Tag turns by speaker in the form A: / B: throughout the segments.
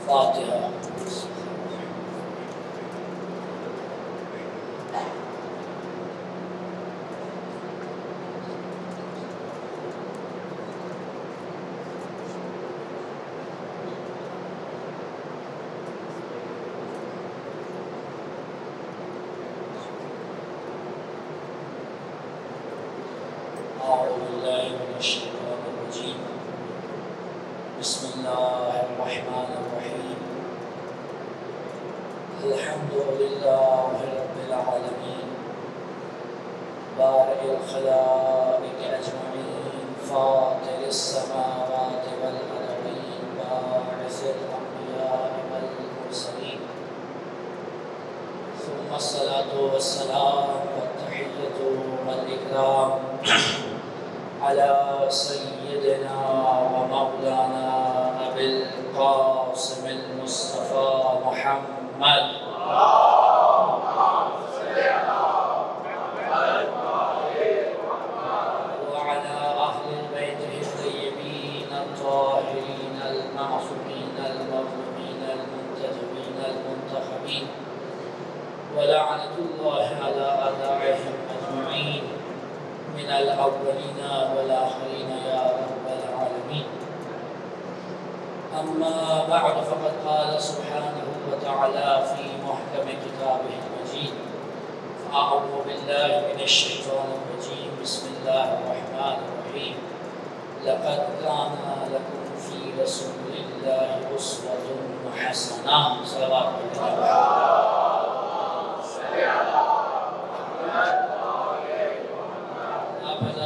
A: فاتحہ۔ أعوذ بالله من الشيطان الرجيم بسم الله الرحمن الرحيم الحمد لله رب العالمين بارئ الخلائق أجمعين فاطر السماوات والأرضين باعث الأنبياء والمرسلين ثم الصلاة والسلام والتحية والإكرام على سيدنا ومولانا أبي القاسم المصطفى محمد وعلى أهل بيته الطيبين الطاهرين المعصومين المظلومين المنتجبين المنتخبين ولعنة الله على أعدائهم أجمعين من الأولين والآخرين يا رب العالمين. أما بعد فقد قال سبحانه وتعالى في محكم كتابه المجيد أعوذ بالله من الشيطان الرجيم بسم الله الرحمن الرحيم لقد كان لكم في رسول الله أسوة حسنة صلوات الله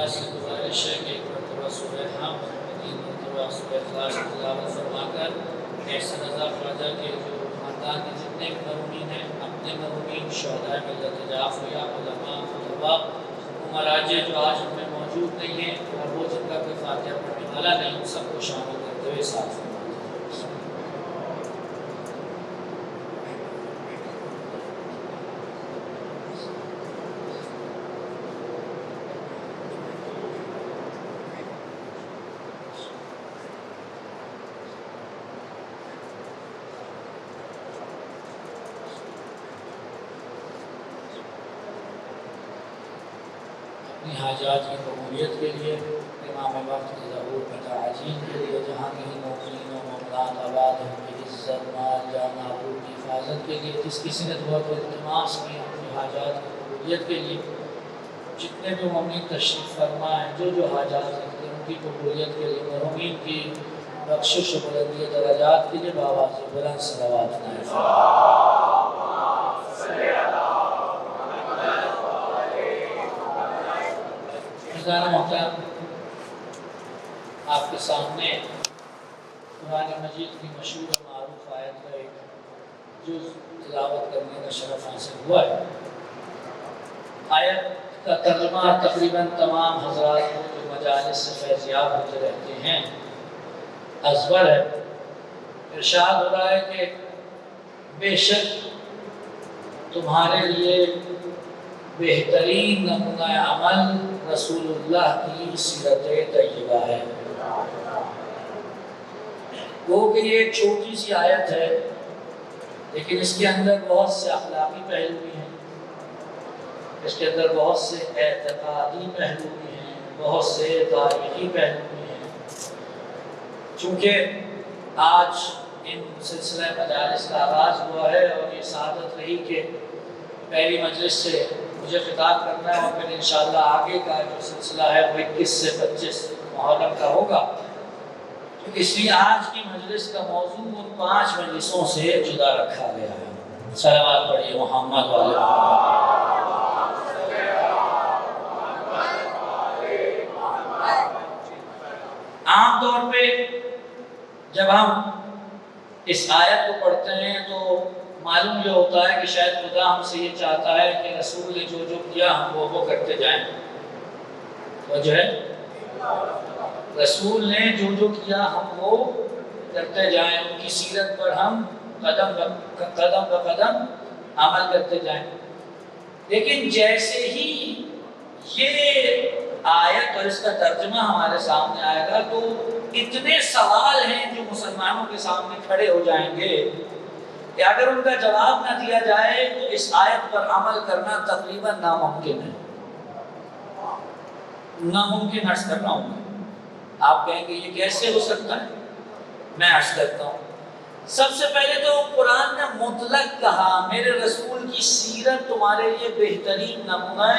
A: سے گزارش ہے کہ ایک مرتبہ سورہ حمد تین مرتبہ سورہ اخلاص کی تلاوت فرما کر احسن رضا خواجہ کے جو خاندان کے جتنے مرحومین ہیں اپنے مرحومین شہداء ملت جعفریہ علماء طلباء مراجع جو آج ہم میں موجود نہیں ہیں اور وہ جن کا کوئی فاتحہ پڑھنے والا نہیں ان سب کو شامل کرتے ہوئے ساتھ فرماتے ہیں. اپنی حاجات کی قبولیت کے لیے امام وقت کی ظہور میں تعجیل کے لیے جہاں کہیں مومنین و مومنات آباد ہیں کی عزت مال جان آبرو کی حفاظت کے لیے جس کسی نے دعا کو التماس کی اپنی حاجات کی قبولیت کے لیے جتنے بھی مومنین تشریف فرما ہیں جو حاجات رکھتے ہیں ان کی قبولیت کے لیے مرحومین کی بخشش و بلندی درجات کے لیے بآواز بلند صلوات نائب محترم. آپ کے سامنے قرآن مجید کی مشہور و معروف آیت کا ایک جز تلاوت کرنے کا شرف حاصل ہوا ہے. آیت کا ترجمہ تقریباً تمام حضرات کو جو مجالس سے فیضیاب ہوتے رہتے ہیں ازبر ہے. ارشاد ہو رہا ہے کہ بے شک تمہارے لیے بہترین نمونہ عمل رسول اللہ کی سیرت طیبہ ہے. وہ کہ یہ ایک چھوٹی سی آیت ہے لیکن اس کے اندر بہت سے اخلاقی پہلو بھی ہیں, اس کے اندر بہت سے اعتقادی پہلو بھی ہیں, بہت سے تاریخی پہلو بھی ہیں. چونکہ آج ان سلسلہ مجالس کا آغاز ہوا ہے اور یہ سعادت رہی کہ پہلی مجلس سے مجھے خطاب کرنا ہے اور پھر انشاءاللہ آگے کا جو سلسلہ ہے وہ 21 سے 25 محرم کا ہوگا. تو اس لیے آج کی مجلس کا موضوع ان 5 مجلسوں سے جدا رکھا گیا ہے. صلوات پڑھیے محمد والے. عام طور پہ جب ہم اس آیت کو پڑھتے ہیں تو معلوم یہ ہوتا ہے کہ شاید خدا ہم سے یہ چاہتا ہے کہ رسول نے جو کیا ہم وہ کرتے جائیں. وجہ ہے رسول نے جو کیا ہم وہ کرتے جائیں, ان کی سیرت پر ہم قدم بقدم عمل کرتے جائیں. لیکن جیسے ہی یہ آیت اور اس کا ترجمہ ہمارے سامنے آئے گا تو اتنے سوال ہیں جو مسلمانوں کے سامنے کھڑے ہو جائیں گے کہ اگر ان کا جواب نہ دیا جائے تو اس آیت پر عمل کرنا تقریباً ناممکن ہے. ناممکن عرض کر رہا ہوں میں. آپ کہیں گے یہ کیسے ہو سکتا ہے؟ میں عرض کرتا ہوں. سب سے پہلے تو قرآن نے مطلق کہا میرے رسول کی سیرت تمہارے لیے بہترین نمونہ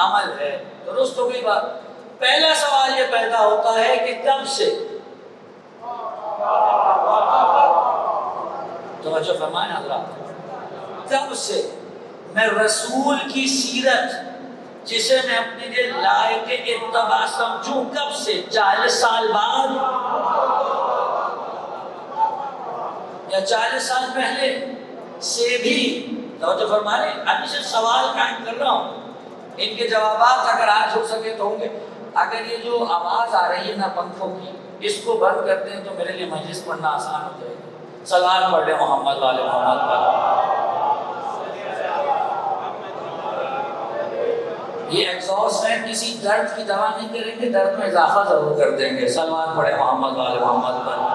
A: عمل ہے. درست ہو گئی بات. پہلا سوال یہ پیدا ہوتا ہے کہ کب سے؟ توجہ فرمائیں حضرات. کب سے میں رسول کی سیرت جسے میں اپنے لیے لائق اتباع سمجھوں کب سے؟ 40 سال بعد یا 40 سال پہلے سے بھی؟ توجہ فرمائیں. ابھی سے سوال قائم کر رہا ہوں. ان کے جوابات اگر آج ہو سکے تو ہوں گے. اگر یہ جو آواز آ رہی ہے نا پنکھوں کی اس کو بند کر دیں تو میرے لیے مجلس پڑھنا آسان ہو جائے گا. سلام پڑھ لیں محمد والے محمد والے. یہ ایگزاسٹ ہے کسی درد کی دوا نہیں کریں گے, درد میں اضافہ ضرور کر دیں گے. سلام پڑھیں محمد والے محمد والے.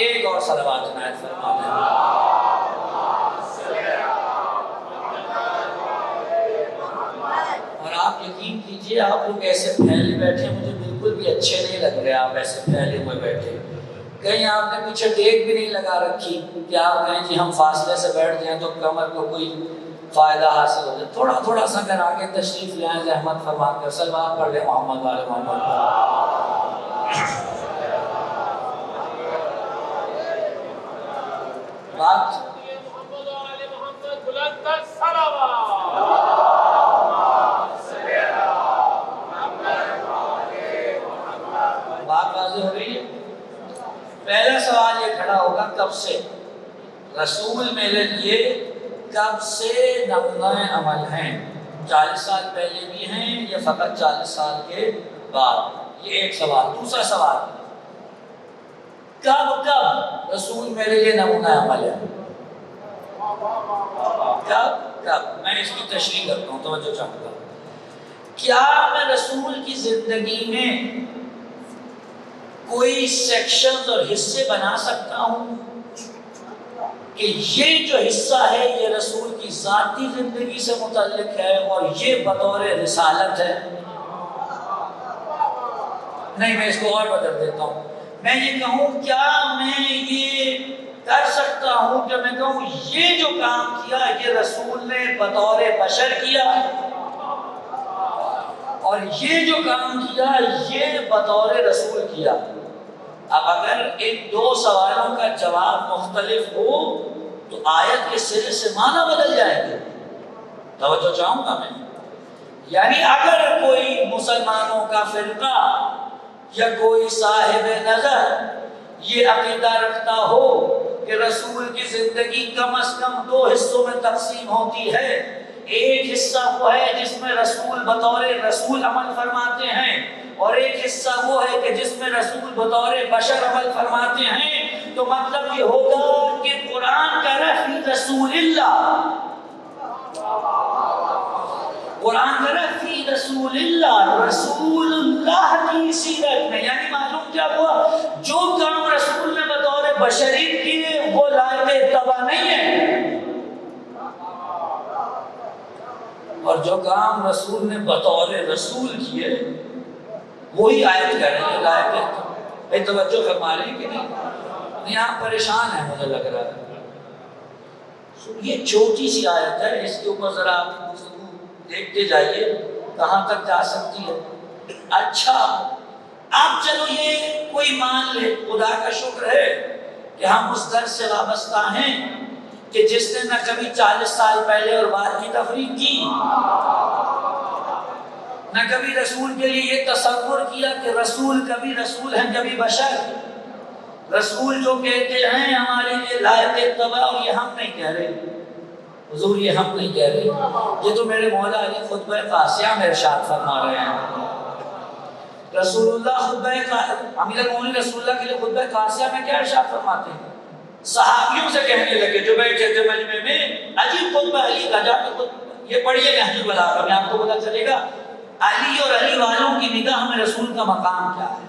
A: ایک اور صلوات عنایت فرما دیں. اور آپ یقین کیجئے آپ لوگ ایسے پھیلے بیٹھے مجھے بالکل بھی اچھے نہیں لگ رہے. آپ ایسے پھیلے ہوئے بیٹھے, کہیں آپ نے پیچھے ٹیک بھی نہیں لگا رکھی کہ آپ کہیں جی ہم فاصلے سے بیٹھ جائیں تو کمر کو کوئی فائدہ حاصل ہو جائے. تھوڑا تھوڑا سا اگر آگے تشریف لے آئیں زحمت فرما کر صلوات پڑھ لیں محمد والے محمد والے. بات واضح ہو رہی ہے. پہلا سوال یہ کھڑا ہوگا کب سے؟ رسول میرے لیے کب سے نمونہ عمل ہیں؟ 40 سال پہلے بھی ہیں یا فقط 40 سال کے بعد؟ یہ ایک سوال. دوسرا سوال کب رسول میرے لیے نمونہ عمل ہے؟ کب میں اس کی تشریح کرتا ہوں, توجہ چاہوں گا. کیا میں رسول کی زندگی میں کوئی سیکشنز اور حصے بنا سکتا ہوں کہ یہ جو حصہ ہے یہ رسول کی ذاتی زندگی سے متعلق ہے اور یہ بطور رسالت ہے؟ نہیں, میں اس کو اور بدل دیتا ہوں. میں یہ کہوں کیا میں یہ کر سکتا ہوں کہ میں کہوں یہ جو کام کیا یہ رسول نے بطور بشر کیا اور یہ جو کام کیا یہ بطور رسول کیا؟ اب اگر ان دو سوالوں کا جواب مختلف ہو تو آیت کے سرے سے معنی بدل جائے گا. توجہ چاہوں گا میں. یعنی اگر کوئی مسلمانوں کا فرقہ یا کوئی صاحب نظر یہ عقیدہ رکھتا ہو کہ رسول کی زندگی کم از کم 2 حصوں میں تقسیم ہوتی ہے, ایک حصہ وہ ہے جس میں رسول بطور رسول عمل فرماتے ہیں اور ایک حصہ وہ ہے کہ جس میں رسول بطور بشر عمل فرماتے ہیں, تو مطلب یہ ہوگا کہ قرآن کا رفی رسول اللہ, قرآن کا رفی رسول اللہ, رسول اللہ کی سیرت میں. یعنی معلوم کیا ہوا, جو کام رسول نے بطور بشریت کیے وہ لائق اتباع نہیں ہے اور جو کام رسول نے بطور رسول کیے وہی آیت کر رہے ہیں لائق اتباع. توجہ فرما رہے ہیں کہ نہیں؟ آپ پریشان ہیں مجھے لگ رہا ہے. یہ چھوٹی سی آیت ہے, اس کے اوپر ذرا آپ گفتگو دیکھتے جائیے کہاں تک جا سکتی ہے. اچھا اب چلو یہ کوئی مان لے, خدا کا شکر ہے کہ ہم اس درس سے وابستہ ہیں کہ جس نے نہ کبھی 40 سال پہلے اور بعد کی تفریق کی, نہ کبھی رسول کے لیے یہ تصور کیا کہ رسول کبھی رسول ہیں کبھی بشر. رسول جو کہتے ہیں ہمارے لیے لائق اتباع, اور یہ ہم نہیں کہہ رہے حضور, یہ ہم نہیں کہہ رہے, یہ تو میرے مولا علی خطبہ قاسیہ میں ارشاد فرما رہے ہیں. رسول اللہ امیر المومنین رسول اللہ کے لیے خطبہ قاسیہ میں کیا ارشاد فرماتے ہیں؟ صحابیوں سے کہنے لگے جو بیٹھے تھے مجمع میں, عجیب خطبہ علی کا, جا کے یہ پڑھیے نہج البلاغہ میں آپ کو پتہ چلے گا علی اور علی والوں کی نگاہ میں رسول کا مقام کیا ہے؟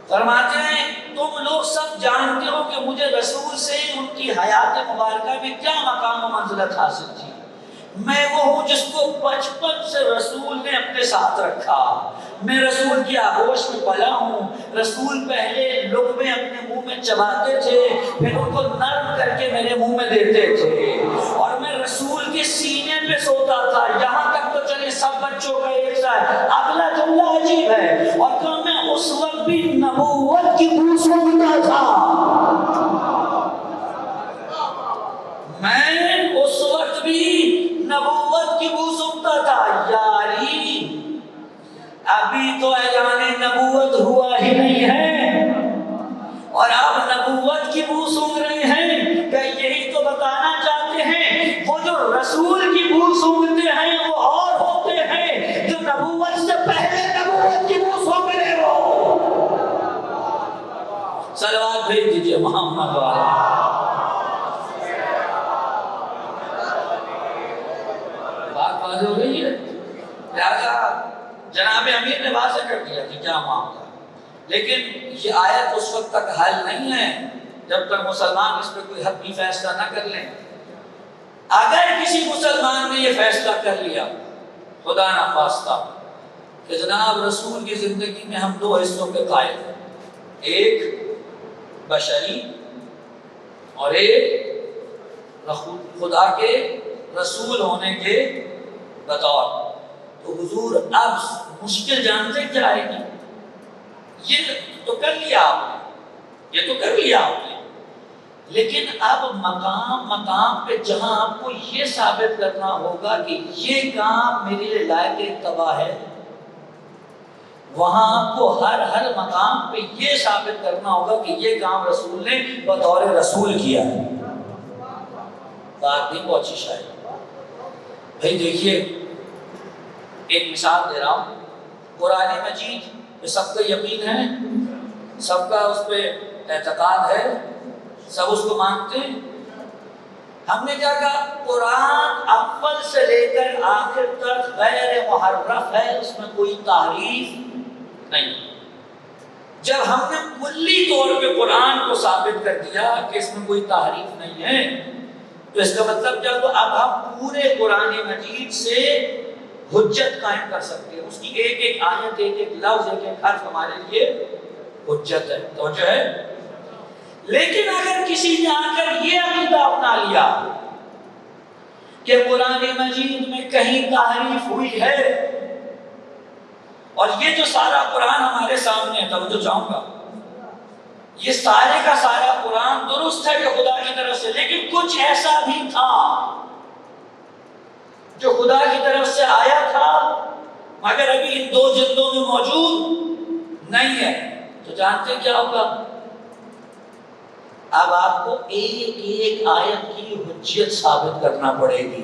A: فرماتے ہیں تم لوگ سب جانتے ہو کہ مجھے رسول سے ان کی حیات مبارکہ میں کیا مقام و منزلت حاصل تھی. میں وہ ہوں جس کو بچپن سے رسول نے اپنے ساتھ رکھا. میں رسول کی آغوش میں پلا ہوں. رسول پہلے لقمے اپنے منہ میں چباتے تھے، پھر ان کو نرم کر کے میرے منہ میں دیتے تھے، اور میں رسول کے سینے پہ سوتا تھا. یہاں تک تو چلے سب بچوں کا ایک ساتھ. اگلا جملہ عجیب ہے، اور کہ میں اس وقت بھی نبوت کی بو سونگتا تھا. میں اس وقت بھی نبوت کی بو سونگتا تھا. یاری ابھی تو اعلان نبوت ہوا ہی نہیں ہے، اور آپ نبوت کی بو سونگ رہے ہیں. کہ یہی تو بتانا چاہتے ہیں وہ جو رسول کی بو سونگتے ہیں وہ اور ہوتے ہیں جو نبوت سے پہلے نبوت کی بو سونگ رہے ہو. صلوات بھیج دیجئے محمد والا. بات واضح ہو رہی ہے. لہذا جناب امیر نے واضح کر دیا کہ کیا معاملہ، لیکن یہ آیت اس وقت تک حل نہیں ہے جب تک مسلمان اس پہ کوئی حتمی فیصلہ نہ کر لیں. اگر کسی مسلمان نے یہ فیصلہ کر لیا خدا نخواستہ کہ جناب رسول کی زندگی میں ہم دو حصوں کے قائل ہیں، ایک بشری اور ایک خدا کے رسول ہونے کے بطور، تو حضور اب مشکل جانتے کیا آئے گی؟ یہ تو کر لیا آپ نے، لیکن اب مقام پہ جہاں آپ کو یہ ثابت کرنا ہوگا کہ یہ کام میرے لیے لائق اتباع ہے، وہاں آپ کو ہر مقام پہ یہ ثابت کرنا ہوگا کہ یہ کام رسول نے بطور رسول کیا ہے. بات نہیں پہنچی شاید. بھائی دیکھیے ایک مثال دے رہا ہوں. قرآن مجید پہ سب کا یقین ہے، سب کا اس پہ اعتقاد ہے، سب اس کو مانتے ہیں. ہم نے کیا کہا؟ قرآن اول سے لے کر آخر تک غیر محرف ہے، اس میں کوئی تحریف نہیں. جب ہم نے کلی طور پہ قرآن کو ثابت کر دیا کہ اس میں کوئی تحریف نہیں ہے، تو اس کا مطلب جب اب ہم پورے قرآن مجید سے حجت قائم کر سکتے ہیں. اس کی ایک ایک آیت، ایک ایک لفظ، ایک ایک حرف ہمارے لیے حجت ہے. توجہ ہے. لیکن اگر کسی نے آ کر یہ عقیدہ اپنا لیا کہ قرآن مجید میں کہیں تحریف ہوئی ہے، اور یہ جو سارا قرآن ہمارے سامنے ہے، توجہ چاہوں گا، یہ سارے کا سارا قرآن درست ہے کہ خدا کی طرف سے، لیکن کچھ ایسا بھی تھا جو خدا کی طرف سے آیا تھا مگر ابھی ان دو جلدوں میں موجود نہیں ہے، تو جانتے کیا ہوگا؟ اب آپ کو ایک ایک آیت کی حجت ثابت کرنا پڑے گی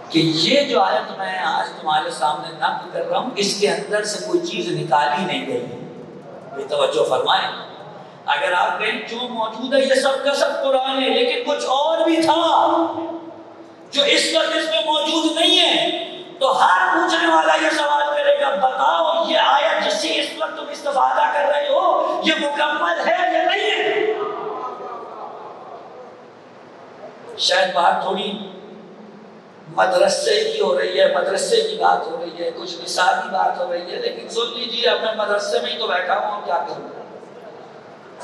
A: کہ یہ جو آیت میں آج تمہارے سامنے نقل کر رہا ہوں اس کے اندر سے کوئی چیز نکالی نہیں گئی. یہ توجہ فرمائیں. اگر آپ کہیں جو موجود ہے یہ سب کا سب قرآن ہے، لیکن کچھ اور بھی تھا جو اس وقت اس میں موجود نہیں ہے، تو ہر پوچھنے والا یہ سوال کرے گا بتاؤ یہ آیت جس سے اس وقت تم استفادہ کر رہے ہو یہ مکمل ہے یا نہیں ہے؟ شاید بات تھوڑی مدرسے کی ہو رہی ہے، مدرسے کی بات ہو رہی ہے، کچھ مثالی بات ہو رہی ہے، لیکن سن لیجیے اب میں مدرسے میں ہی تو بیٹھا ہوں، کیا کروں.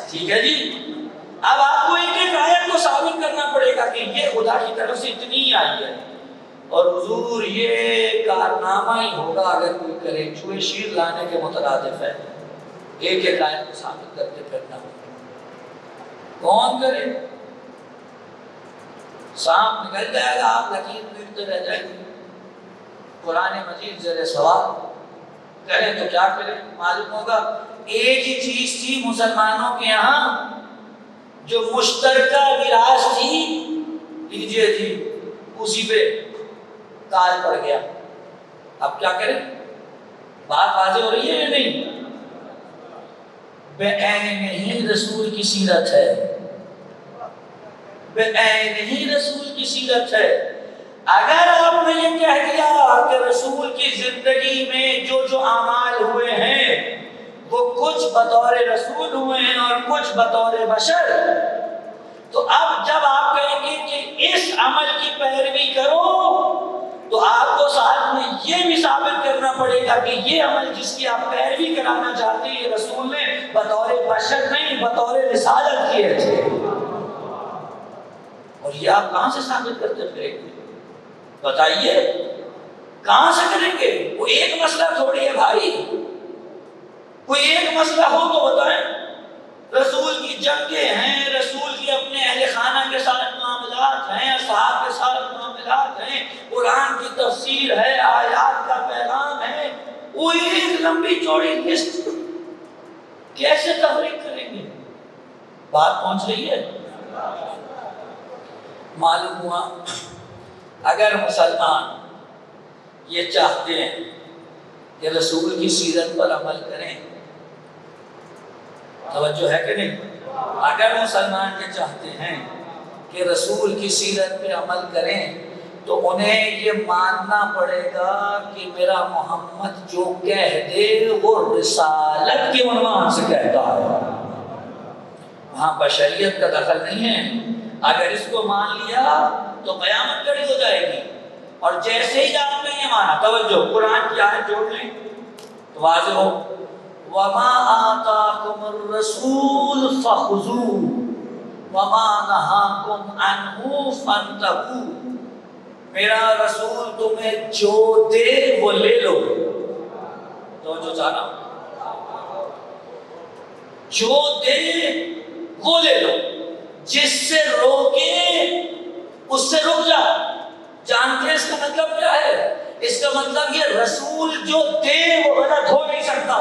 A: ٹھیک ہے جی. اب آپ کو ایک ایک آیت کو ثابت کرنا پڑے گا کہ یہ خدا کی طرف سے اتنی ہی آئی ہے، اور حضور یہ کارنامہ ہی ہوگا اگر کوئی کرے چوہے شیر لانے کے مترادف ہے. ایک ایک آیت کو ثابت کرتے پھرنا کون کرے؟ سانپ نکل جائے گا، آپ لکیر پیٹتے رہ جائیں گے. قرآن مجید زیر سوال کریں تو کیا کریں؟ معلوم ہوگا ایک ہی چیز تھی مسلمانوں کے یہاں جو مشترکہ وراث تھی، لیجیے جی اسی پہ تاج پڑ گیا. اب کیا کریں؟ بات واضح ہو رہی ہے یا نہیں؟ بے عین ہی رسول کی سیرت ہے، بے عین ہی رسول کی سیرت ہے. اگر آپ نے یہ کہہ دیا کہ رسول کی زندگی میں جو جو اعمال ہوئے ہیں وہ کچھ بطور رسول ہوئے ہیں اور کچھ بطور بشر، تو اب جب آپ کہیں گے کہ اس عمل کی پیروی کرو تو آپ کو ساتھ میں یہ بھی ثابت کرنا پڑے گا کہ یہ عمل جس کی آپ پیروی کرانا چاہتے ہیں یہ رسول نے بطور بشر نہیں بطور رسالت کیے تھے۔ اور یہ آپ کہاں سے ثابت کرتے پھریں گے؟ بتائیے کہاں سے کریں گے؟ وہ ایک مسئلہ تھوڑی ہے بھائی، کوئی ایک مسئلہ ہو تو بتائیں۔ رسول کی جنگیں ہیں، رسول کی اپنے اہل خانہ کے ساتھ معاملات ہیں، اصحاب کے ساتھ معاملات ہیں، قرآن کی تفسیر ہے، آیات کا پیغام ہے، وہ ایک لمبی چوڑی لسٹ کیسے تفریق کریں گے؟ بات پہنچ رہی ہے؟ معلوم ہوا اگر مسلمان یہ چاہتے ہیں کہ رسول کی سیرت پر عمل کریں، توجہ ہے کہ نہیں؟ اگر مسلمان یہ چاہتے ہیں کہ رسول کی سیرت پہ عمل کریں تو انہیں یہ ماننا پڑے گا کہ میرا محمد جو کہہ دے وہ رسالت کے عنوان سے کہتا ہے، وہاں بشریت کا دخل نہیں ہے۔ اگر اس کو مان لیا تو قیامت کھڑی ہو جائے گی، اور جیسے ہی آپ نے یہ مانا، توجہ قرآن کی آیت جوڑ لیں تو واضح ہو، وَمَا آتَاكُمُ الرَّسُولُ فَخُذُوهُ وَمَا نَهَاكُمْ عَنْهُ فَانْتَهُوا، میرا رسول تمہیں جو دے وہ لے لو، توجہ چاہنا، جو دے وہ لے لو، جس سے روکے اس سے رک جا۔ جانتے ہیں اس کا مطلب کیا ہے؟ اس کا مطلب یہ رسول جو دے وہ غلط ہو نہیں سکتا،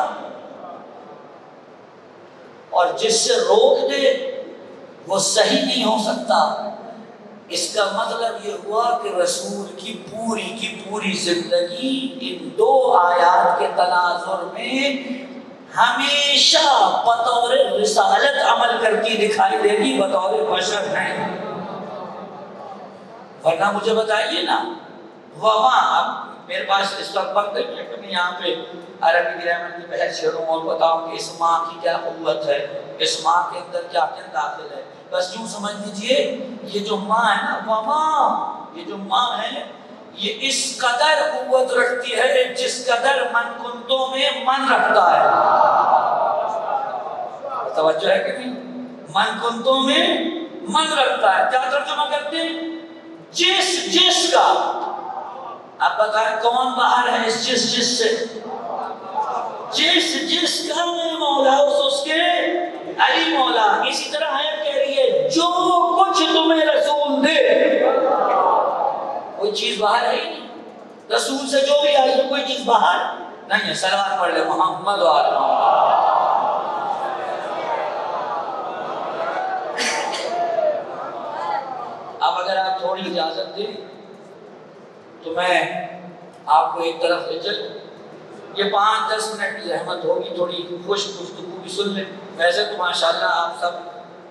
A: اور جس سے روک دے وہ صحیح نہیں ہو سکتا۔ اس کا مطلب یہ ہوا کہ رسول کی پوری زندگی ان دو آیات کے تناظر میں ہمیشہ بطور رسالت عمل کرتی دکھائی دے گی، بطور بشر نہیں۔ ورنہ مجھے بتائیے نا، وہاں اب میرے پاس اس وقت وقت ہے کہ میں یہاں پہ عربی گرامر کی بحث چھیڑوں اور بتاؤں کہ اس ماں کی کیا قوت ہے، اس ماں کے اندر کیا کیا داخل ہے۔ بس یوں سمجھ لیجئے یہ جو ماں ہے نا، وہاں یہ جو ماں ہے یہ اس قدر قوت رکھتی ہے جس قدر من کنتوں میں من رکھتا ہے۔ توجہ ہے کہ نہیں؟ من کنتوں میں من رکھتا ہے، کیا ترجمہ کرتے ہیں؟ جس کا، اب بتائیں کون باہر ہے اس جس سے؟ جس کا میں مولا اس کے علی مولا۔ اسی طرح آیت کہہ رہی ہے جو کچھ تمہیں رسول دے، کوئی چیز باہر ہے ہی نہیں، رسول سے جو بھی آئی ہے کوئی چیز باہر نہیں ہے۔ صلوات پڑھ لے محمد و آل محمد۔ اب اگر آپ تھوڑی اجازت دیں تو میں آپ کو ایک طرف لے چل، یہ 5-10 منٹ کی زحمت ہوگی، تھوڑی خوش گفتگو بھی سن لیں۔ ویسے تو ماشاءاللہ آپ سب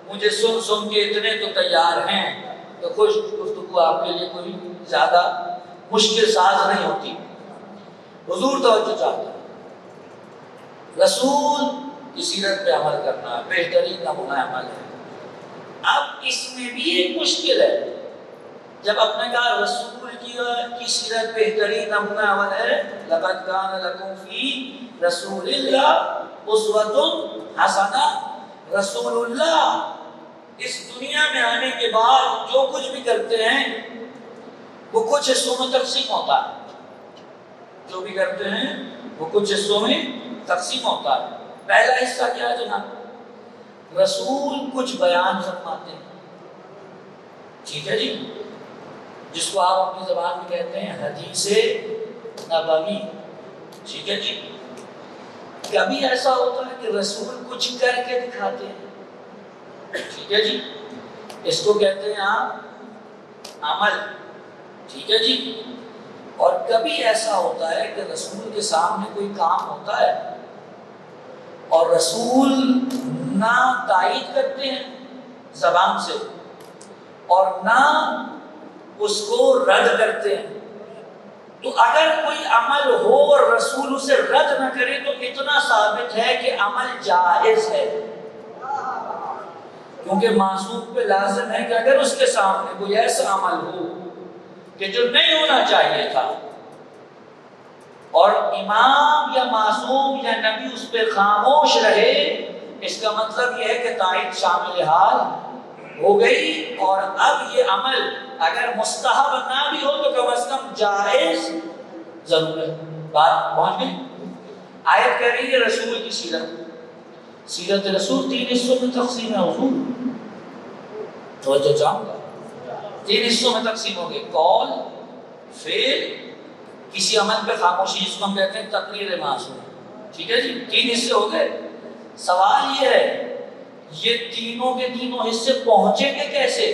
A: مجھے سن کے اتنے تو تیار ہیں، تو خوش گفتگو آپ کے لیے کوئی زیادہ مشکل ساز نہیں ہوتی۔ حضور توجہ چاہتا ہے، رسول کی سیرت پہ عمل کرنا بہترین نمونہ عمل ہے۔ اب اس میں بھی ایک مشکل ہے، جب اپنے کہا رسول کی سیرت بہترین نمونہ عمل ہے، لقد کان لکم فی رسول اللہ اسوۃ حسنہ، رسول اللہ اس دنیا میں آنے کے بعد جو کچھ بھی کرتے ہیں وہ کچھ حصوں میں تقسیم ہوتا ہے، جو بھی کرتے ہیں وہ کچھ حصوں میں تقسیم ہوتا ہے۔ پہلا حصہ کیا ہے جناب؟ رسول کچھ بیان فرماتے ہیں، ٹھیک ہے جی، جس کو آپ اپنی زبان میں کہتے ہیں حدیث نبوی، ٹھیک ہے جی۔ کبھی ایسا ہوتا ہے کہ رسول کچھ کر کے دکھاتے ہیں، ٹھیک ہے جی، اس کو کہتے ہیں آپ عمل، ٹھیک ہے جی۔ اور کبھی ایسا ہوتا ہے کہ رسول کے سامنے کوئی کام ہوتا ہے اور رسول نہ تائید کرتے ہیں زبان سے اور نہ اس کو رد کرتے ہیں. تو اگر کوئی عمل ہو اور رسول اسے رد نہ کرے تو اتنا ثابت ہے کہ عمل جائز ہے. کیونکہ معصوم پہ لازم ہے کہ اگر اس کے سامنے کوئی ایسا عمل ہو کہ جو نہیں ہونا چاہیے تھا اور امام یا معصوم یا نبی اس پہ خاموش رہے، اس کا مطلب یہ ہے کہ تائید شامل حال ہو گئی، اور اب یہ عمل اگر مستحب نہ بھی ہو تو کم از کم جائز ضرور ہے. بات پہنچ گئی؟ آیت کہہ رہی ہے رسول کی سیرت رسول 3 حصوں میں تقسیم ہے. حضور توجہ چاہوں گا، 3 حصوں میں تقسیم ہو گئی: قول، فعل، کسی عمل پہ خاموشی، جس کو ہم کہتے ہیں تقریر معصوم. ٹھیک ہے جی، 3 حصے ہو گئے. سوال یہ ہے یہ تینوں کے تینوں حصے پہنچیں گے کیسے؟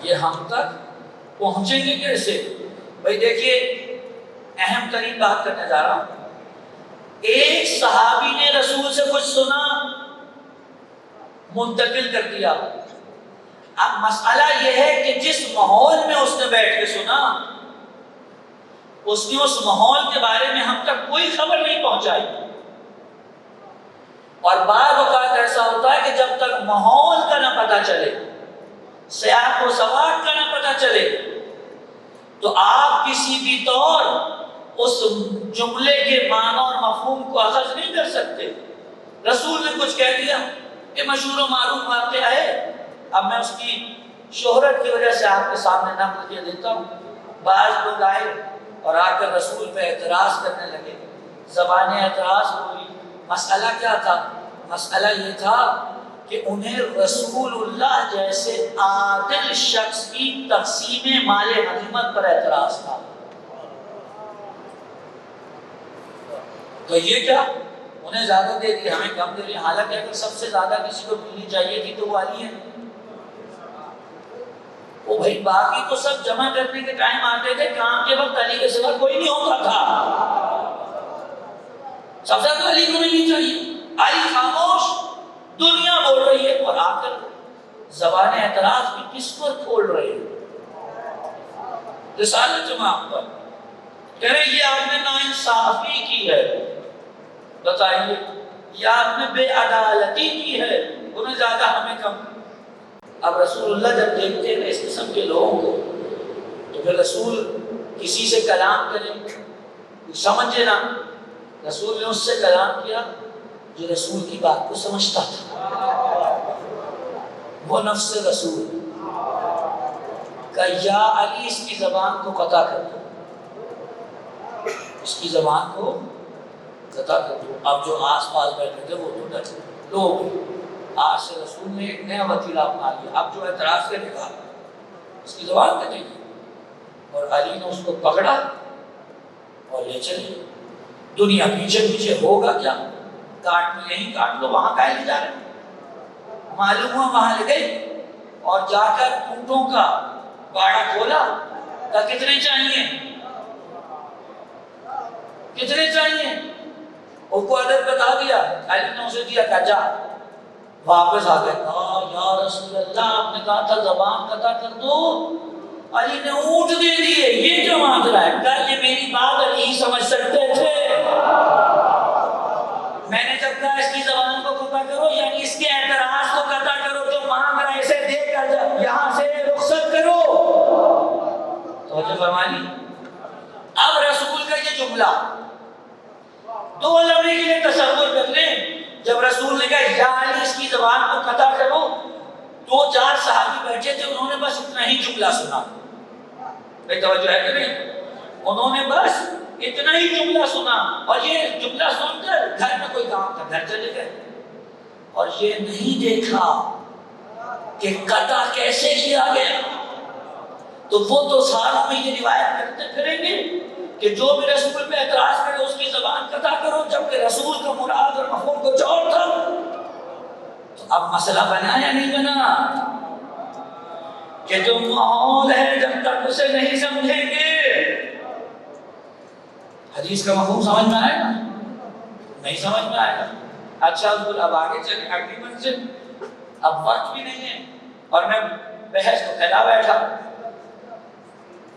A: یہ ہم تک پہنچیں گے کیسے؟ بھائی دیکھیے، اہم ترین بات کرنے جا رہا ہوں. ایک صحابی نے رسول سے کچھ سنا، منتقل کر دیا. اب مسئلہ یہ ہے کہ جس ماحول میں اس نے بیٹھ کے سنا، اس نے اس ماحول کے بارے میں ہم تک کوئی خبر نہیں پہنچائی. اور بعض اوقات ایسا ہوتا ہے کہ جب تک ماحول کا نہ پتہ چلے، سیاق و سواد کا نہ پتہ چلے، تو آپ کسی بھی طور اس جملے کے معنی اور مفہوم کو اخذ نہیں کر سکتے. رسول نے کچھ کہہ دیا، یہ مشہور و معروف واقعہ ہے. اب میں اس کی شہرت کی وجہ سے آپ کے سامنے نقل کر دیتا ہوں. بعض لوگ آئے اور آ کر رسول پہ اعتراض کرنے لگے، زبان اعتراض ہوئی. مسئلہ کیا تھا؟ مسئلہ یہ تھا کہ انہیں رسول اللہ جیسے عادل شخص کی تقسیم مال غنیمت پر اعتراض تھا. تو یہ کیا انہیں زیادہ دے دی، ہمیں کم دے دی، حالانکہ اگر سب سے زیادہ کسی کو ملنی چاہیے تھی تو وہ علی ہے. وہ بھائی باقی تو سب جمع کرنے کے ٹائم آتے تھے، کام کے وقت علی کے سوا کوئی نہیں ہوتا تھا. سب سے زیادہ علی کو ملنی چاہیے. علی خاموش، دنیا بول رہی ہے، اور آ کر زبان اعتراض بھی کس پر کھول رہے ہیں؟ رسالت جماعت پر. کہہ رہے یہ آپ نے ناانصافی کی ہے، بتائیے، یا آپ نے بے عدالتی کی ہے، انہیں زیادہ ہمیں کم. اب رسول اللہ جب دیکھتے ہیں اس قسم کے لوگوں کو تو پھر رسول کسی سے کلام کریں سمجھے نا. رسول نے اس سے کلام کیا جو رسول کی بات کو سمجھتا تھا. وہ نفس رسول کہ یا علی اس کی زبان کو قطع کر دو، اس کی زبان کو قطع کر دو. اب جو آس پاس بیٹھے تھے وہ تو ڈر لوگ، آج سے رسول نے ایک نیا وسیلہ اپنا لیا. اب جو اعتراض کرے گا اس کی زبان کٹے گی. اور علی نے اس کو پکڑا اور لے چلے. دنیا پیچھے پیچھے ہوگا کیا، کاٹ میں یہیں کاٹ لو، وہاں کہے لے جا رہے. معلوم ہوا وہاں لے گئے اور جا کر اونٹوں کا باڑا کھولا. کتنے چاہیے، کتنے چاہیے؟ اس کو عدد بتا دیا. علی نے اسے دیا کہ جا. واپس آ گئے. یا رسول اللہ آپ نے کہا تھا زبان قطع کر دو، علی نے اونٹ دے دیے. یہ کیا مانگ رہا ہے؟ کہا یہ میری بات علی سمجھ سکتے تھے. میں نے جب کہا اس کی زبان کو قطع کرو، یعنی اس کے اعتراض کو قطع کرو، جو مانگ رہا ہے اسے دے کر یہاں سے رخصت کرو. توجہ فرمائی. اب رسول کا یہ جملہ 2 لمحے کے لیے تصور کر لیں. جب رسول نے کہا یا علی اس کی زبان کو قطع کرو، 2-4 صحابی بیٹھے تھے، انہوں نے بس اتنا ہی جملہ سنا. بھائی توجہ ہے کہ نہیں؟ انہوں نے بس اتنا ہی جملہ سنا، اور یہ جملہ سن کر گھر میں کوئی کام تھا گھر چلے گئے، اور یہ نہیں دیکھا کہ قطع کیسے کیا گیا. تو وہ تو سالوں میں یہ روایت کرتے پھریں گے کہ جو بھی رسول پہ اعتراض کرے اس کی زبان قطع کرو، جبکہ رسول کا مراد اور مفہوم کچھ اور تھا. تو اب مسئلہ بنا یا نہیں بنا کہ جو ماحول ہے جب تک اسے نہیں سمجھیں گے، حدیث کا مفہوم سمجھ میں آئے گا؟ نہیں سمجھ میں آئے گا. اچھا حضور اب آگے چلیں، اگلی منزل. اب وقت بھی نہیں ہے، اور میں بحث کو پھیلا بیٹھا.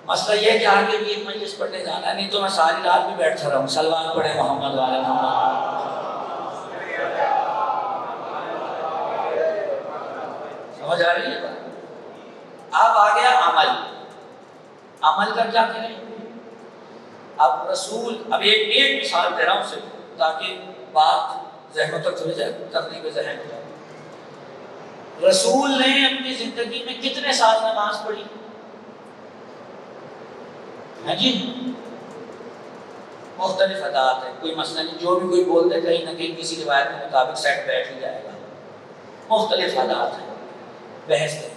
A: مسئلہ یہ کہ آگے بھی ایک مجلس پڑھنے جانا، نہیں تو میں ساری رات بھی بیٹھتا رہوں. سلوات پڑھے محمد والے محمد. سمجھ آ رہی ہے بات؟ اب آ گیا عمل. عمل کا کیا کریں؟ اب رسول، اب ایک مثال دے رہا ہوں سے تاکہ بات ذہنوں تک چلے جائے، تقریب ذہن ہو جائے. رسول نے اپنی زندگی میں کتنے سال نماز پڑھی ہے جی؟ مختلف عادات ہیں، کوئی مسئلہ نہیں، جو بھی کوئی بول دے کہیں نہ کہیں کسی روایت کے مطابق سیٹ بیٹھ ہی جائے گا. مختلف عادات ہیں، بحث ہے.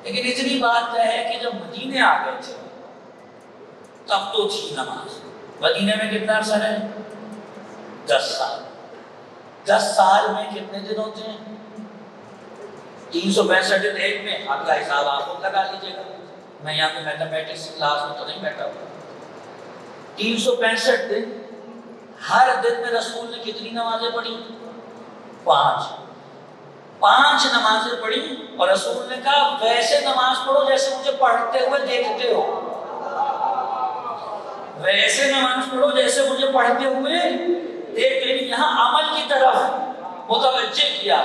A: لیکن اتنی بات ہے کہ جب مدینے آ گئے تھے تب تو تھی نماز. مدینے میں کتنا عرصہ ہے؟ 10 سال. 10 سال میں کتنے دن ہوتے ہیں؟ 365 دن. ایک میں آپ کا حساب آپ خود لگا لیجیے گا، میں یہاں پہ میتھمیٹکس کلاس میں تو نہیں بیٹھا ہوں. 365 دن، ہر دن میں رسول نے کتنی نمازیں پڑھی؟ 5 نمازیں پڑھی. اور رسول نے کہا ویسے نماز پڑھو جیسے مجھے پڑھتے ہوئے دیکھتے ہو. ویسے نماز پڑھو جیسے مجھے پڑھتے ہوئے دیکھ لیں. یہاں عمل کی طرف متوجہ کیا.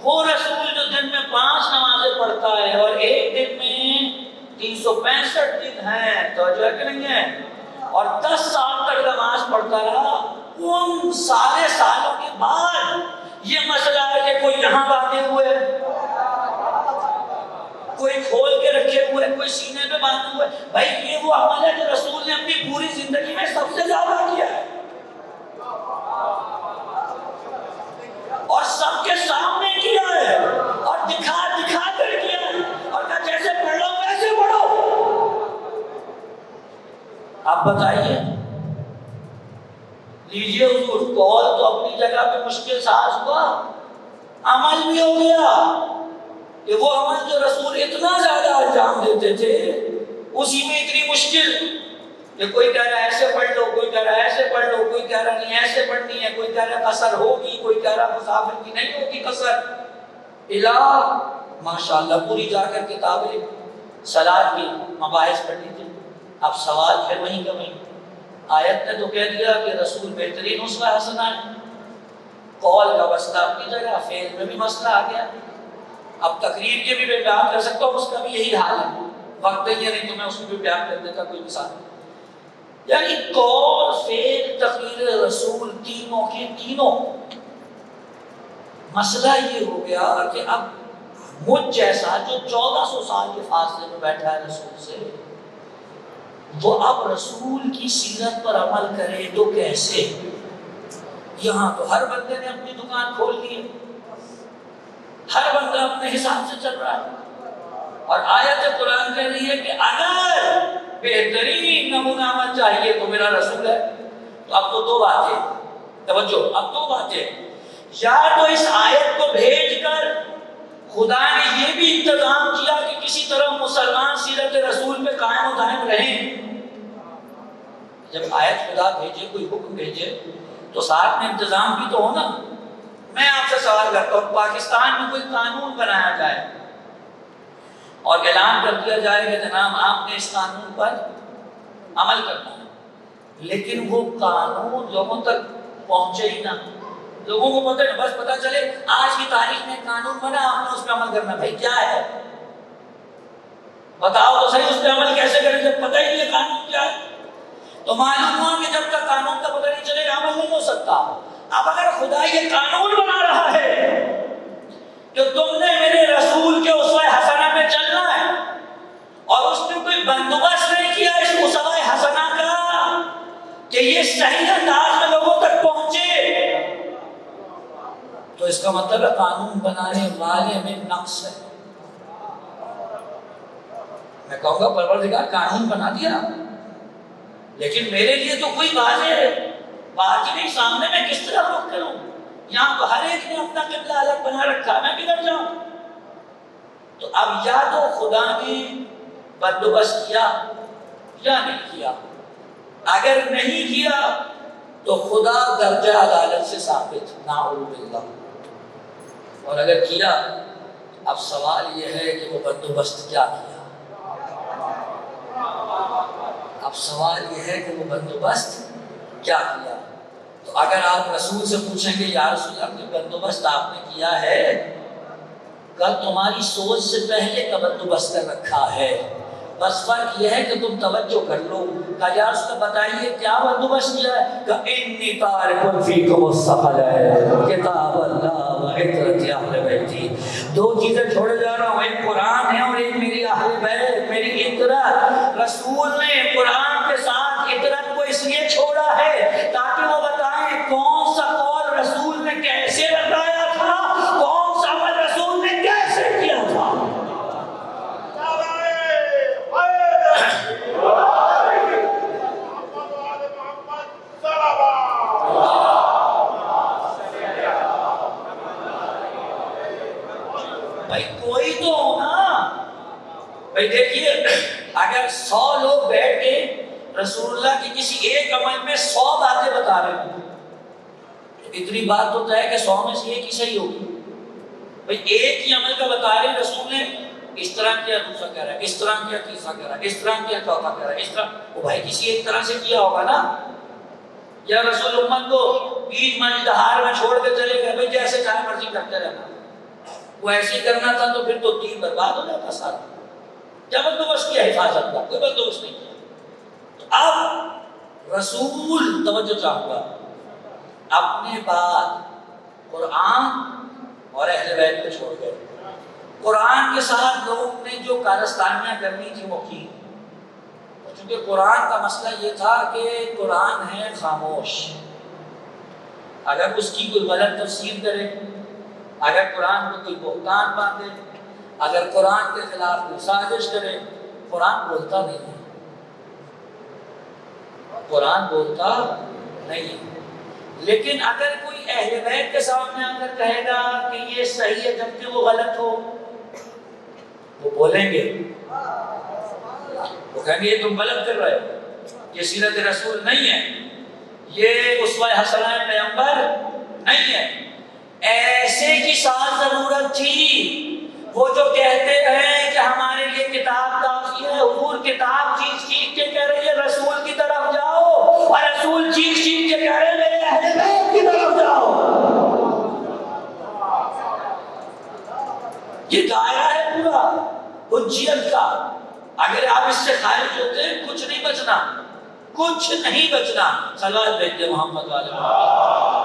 A: وہ رسول جو دن میں 5 نمازیں پڑھتا ہے اور ایک دن میں 365 دن ہیں، توجہ کہ نہیں ہے، اور 10 سال تک نماز پڑھتا رہا. ان سارے سالوں کے بعد یہ مسئلہ ہے کہ کوئی یہاں باندھے ہوئے، کوئی کھول کے رکھے ہوئے، کوئی سینے پہ باندھے ہوئے. بھائی یہ وہ عمل ہے جو رسول نے اپنی پوری زندگی میں سب سے زیادہ کیا ہے اور سب کے سامنے کیا ہے اور دکھا کر کیا ہے اور کہا جیسے پڑھ لو ویسے پڑھو. آپ بتائیے، لیجیے حضور، قول تو اپنی جگہ پہ مشکل ساز ہوا، عمل بھی ہو گیا کہ وہ عمل جو رسول اتنا زیادہ انجام دیتے تھے اسی میں اتنی مشکل کہ کوئی کہہ رہا ہے ایسے پڑھ لو، کوئی کہہ رہا ہے ایسے پڑھ لو، کوئی کہہ رہا نہیں ایسے پڑھنی ہے، کوئی کہہ رہا قصر ہوگی، کوئی کہہ رہا مسافر کی نہیں ہوگی قصر. الہ ماشاءاللہ پوری جا کر کتابیں صلاۃ کی مباحث پڑھ لیجیے. اب سوال پھر وہیں کا وہیں. آیت نے تو کہہ دیا کہ رسول بہترین اسوہ حسنہ ہے. قول کا مسئلہ اپنی جگہ، فعل میں بھی مسئلہ آ گیا. اب تقریر کے بھی میں بیان کر سکتا ہوں، اس کا بھی یہی حال ہے. وقت نہیں ہے، نہیں تو میں اس کو بھی بیان کر دیتا کوئی مثال. یعنی قول، فعل، تقریر رسول، تینوں کے تینوں. مسئلہ یہ ہو گیا کہ اب مجھ جیسا جو 1400 سال کے فاصلے میں بیٹھا ہے رسول سے، وہ اب رسول کی سیرت پر عمل کرے تو کیسے؟ یہاں تو ہر بندے نے اپنی دکان کھول لی ہے، ہر بندہ اپنے حساب سے چل رہا ہے. اور آیت قرآن کہہ رہی ہے کہ اگر بہترین نمونہ عمل چاہیے تو میرا رسول ہے. تو اب تو 2 باتیں، توجہ، اب 2 باتیں. یا تو اس آیت کو بھیج کر خدا نے یہ بھی انتظام کیا کہ کسی طرح مسلمان سیرت رسول پہ قائم و دائم رہیں. جب آیت خدا بھیجے، کوئی حکم بھیجے تو ساتھ میں انتظام بھی تو ہو نا. میں آپ سے سوال کرتا ہوں، پاکستان میں کوئی قانون بنایا جائے اور اعلان کر دیا جائے کہ جناب آپ نے اس قانون پر عمل کرنا ہے، لیکن وہ قانون لوگوں تک پہنچے ہی نہ. لوگوں کو پتہ نہیں، بس پتہ چلے آج کی تاریخ میں قانون بنا، آپ نے اس پہ عمل کرنا. بھائی کیا ہے؟ بتاؤ تو صحیح، اس پہ عمل کیسے کریں جب پتہ ہی نہیں قانون کیا ہے؟ تو معلوم ہوا کہ جب تک قانون کا پتہ نہیں چلے گا عمل نہیں ہو سکتا. اب اگر خدا یہ قانون بنا رہا ہے کہ تم نے میرے رسول کے اسوہ حسنہ پہ چلنا ہے اور اس نے کوئی بندوبست نہیں کیا اس اسوہ حسنہ کا کہ یہ صحیح انداز میں لوگوں تک پہنچے، تو اس کا مطلب ہے قانون بنانے والے میں نقص ہے. میں کہوں گا پروردگار قانون بنا دیا لیکن میرے لیے تو کوئی واضح بات ہی نہیں سامنے، میں کس طرح رخ کروں؟ یہاں تو ہر ایک نے اپنا قبلہ الگ بنا رکھا، میں بگڑ جاؤں. تو اب یا تو خدا نے بندوبست کیا یا نہیں کیا. اگر نہیں کیا تو خدا درجہ عدالت سے ثابت، نعوذ باللہ. اور اگر کیا اب سوال یہ ہے کہ وہ بندوبست کیا کیا؟ اب سوال یہ ہے کہ وہ بندوبست کیا کیا؟ تو اگر آپ رسول سے پوچھیں گے یا رسول اللہ کہ بندوبست آپ نے کیا ہے، کل تمہاری سوچ سے پہلے کا بندوبست کر رکھا ہے، بس فرق یہ ہے کہ تم توجہ کر لو۔ کہا یا رسول اللہ بتائیے کیا بندوبست کیا ہے؟ کہ انی تارک فیکم الثقلین کتاب اللہ و عترت اہل بیتی، دو چیزیں چھوڑے جا رہا ہوں، ایک قرآن ہے اور ایک میری اہل بیت، میری عترت۔ رسول نے قرآن کے ساتھ عترت کو اس لیے چھوڑا ہے تاکہ وہ بتائیں کون سا قول رسول نے کیسے بتایا تھا، کون سا عمل رسول نے کیسے کیا تھا۔ بھائی کوئی تو ہونا، بھائی دیکھیے اگر 100 لوگ بیٹھ کے رسول اللہ کی کسی ایک عمل میں 100 باتیں بتا رہے ہیں تو اتنی بات تو طے ہے کہ 100 میں سے ایک ہی صحیح ہوگی۔ بھائی ایک ہی عمل کا بتا رہے ہیں، رسول نے اس طرح کیا دوسرا کہہ رہا ہے، اس طرح کیا تیسرا کہہ رہا ہے، اس طرح کیا چوتھا کہہ رہا ہے، اس طرح، وہ بھائی کسی ایک طرح سے کیا ہوگا نا۔ یا رسول امت کو بیچ مجدہار میں چھوڑ کے چلے گئے، بھائی جیسے چاہے مرضی کرتے رہنا، وہ ایسے کرنا تھا تو پھر تو دین برباد ہو جاتا سارا۔ کیا بندوبست کیا حفاظت کا؟ کوئی بندوبست نہیں کیا۔ تو اب رسول، توجہ چاہوں گا، اپنے بعد قرآن اور اہل بیت کو چھوڑ گئے۔ قرآن کے ساتھ لوگوں نے جو کارستانیاں کرنی تھی وہ کی، چونکہ قرآن کا مسئلہ یہ تھا کہ قرآن ہے خاموش، اگر اس کی کوئی غلط تفسیر کرے، اگر قرآن کو کوئی بہتان باندھے، اگر قرآن کے خلاف کوئی سازش کرے، قرآن بولتا نہیں ہے، قرآن بولتا نہیں ہے۔ لیکن اگر کوئی اہل بیت کے سامنے آ کر کہے گا کہ یہ صحیح ہے جبکہ وہ غلط ہو، وہ بولیں گے، وہ کہیں گے یہ تم غلط کر رہے ہو، یہ سیرت رسول نہیں ہے، یہ اسوہ حسنہ پیغمبر نہیں ہے۔ ایسے کی ساتھ ضرورت تھی وہ جو کہتے ہیں کہ ہمارے لیے کتاب کافی ہے، حضور کتاب چیخ چیخ کے کہہ رہے ہیں رسول کی طرف جاؤ، اور رسول چیخ چیخ کے کہہ رہے ہیں میرے اہل بیت کی طرف جاؤ۔ یہ دائرہ ہے پورا حجیت کا، اگر آپ اس سے خارج ہوتے ہیں کچھ نہیں بچنا، کچھ نہیں بچنا۔ صلوات بھیجتے محمد والے محمد۔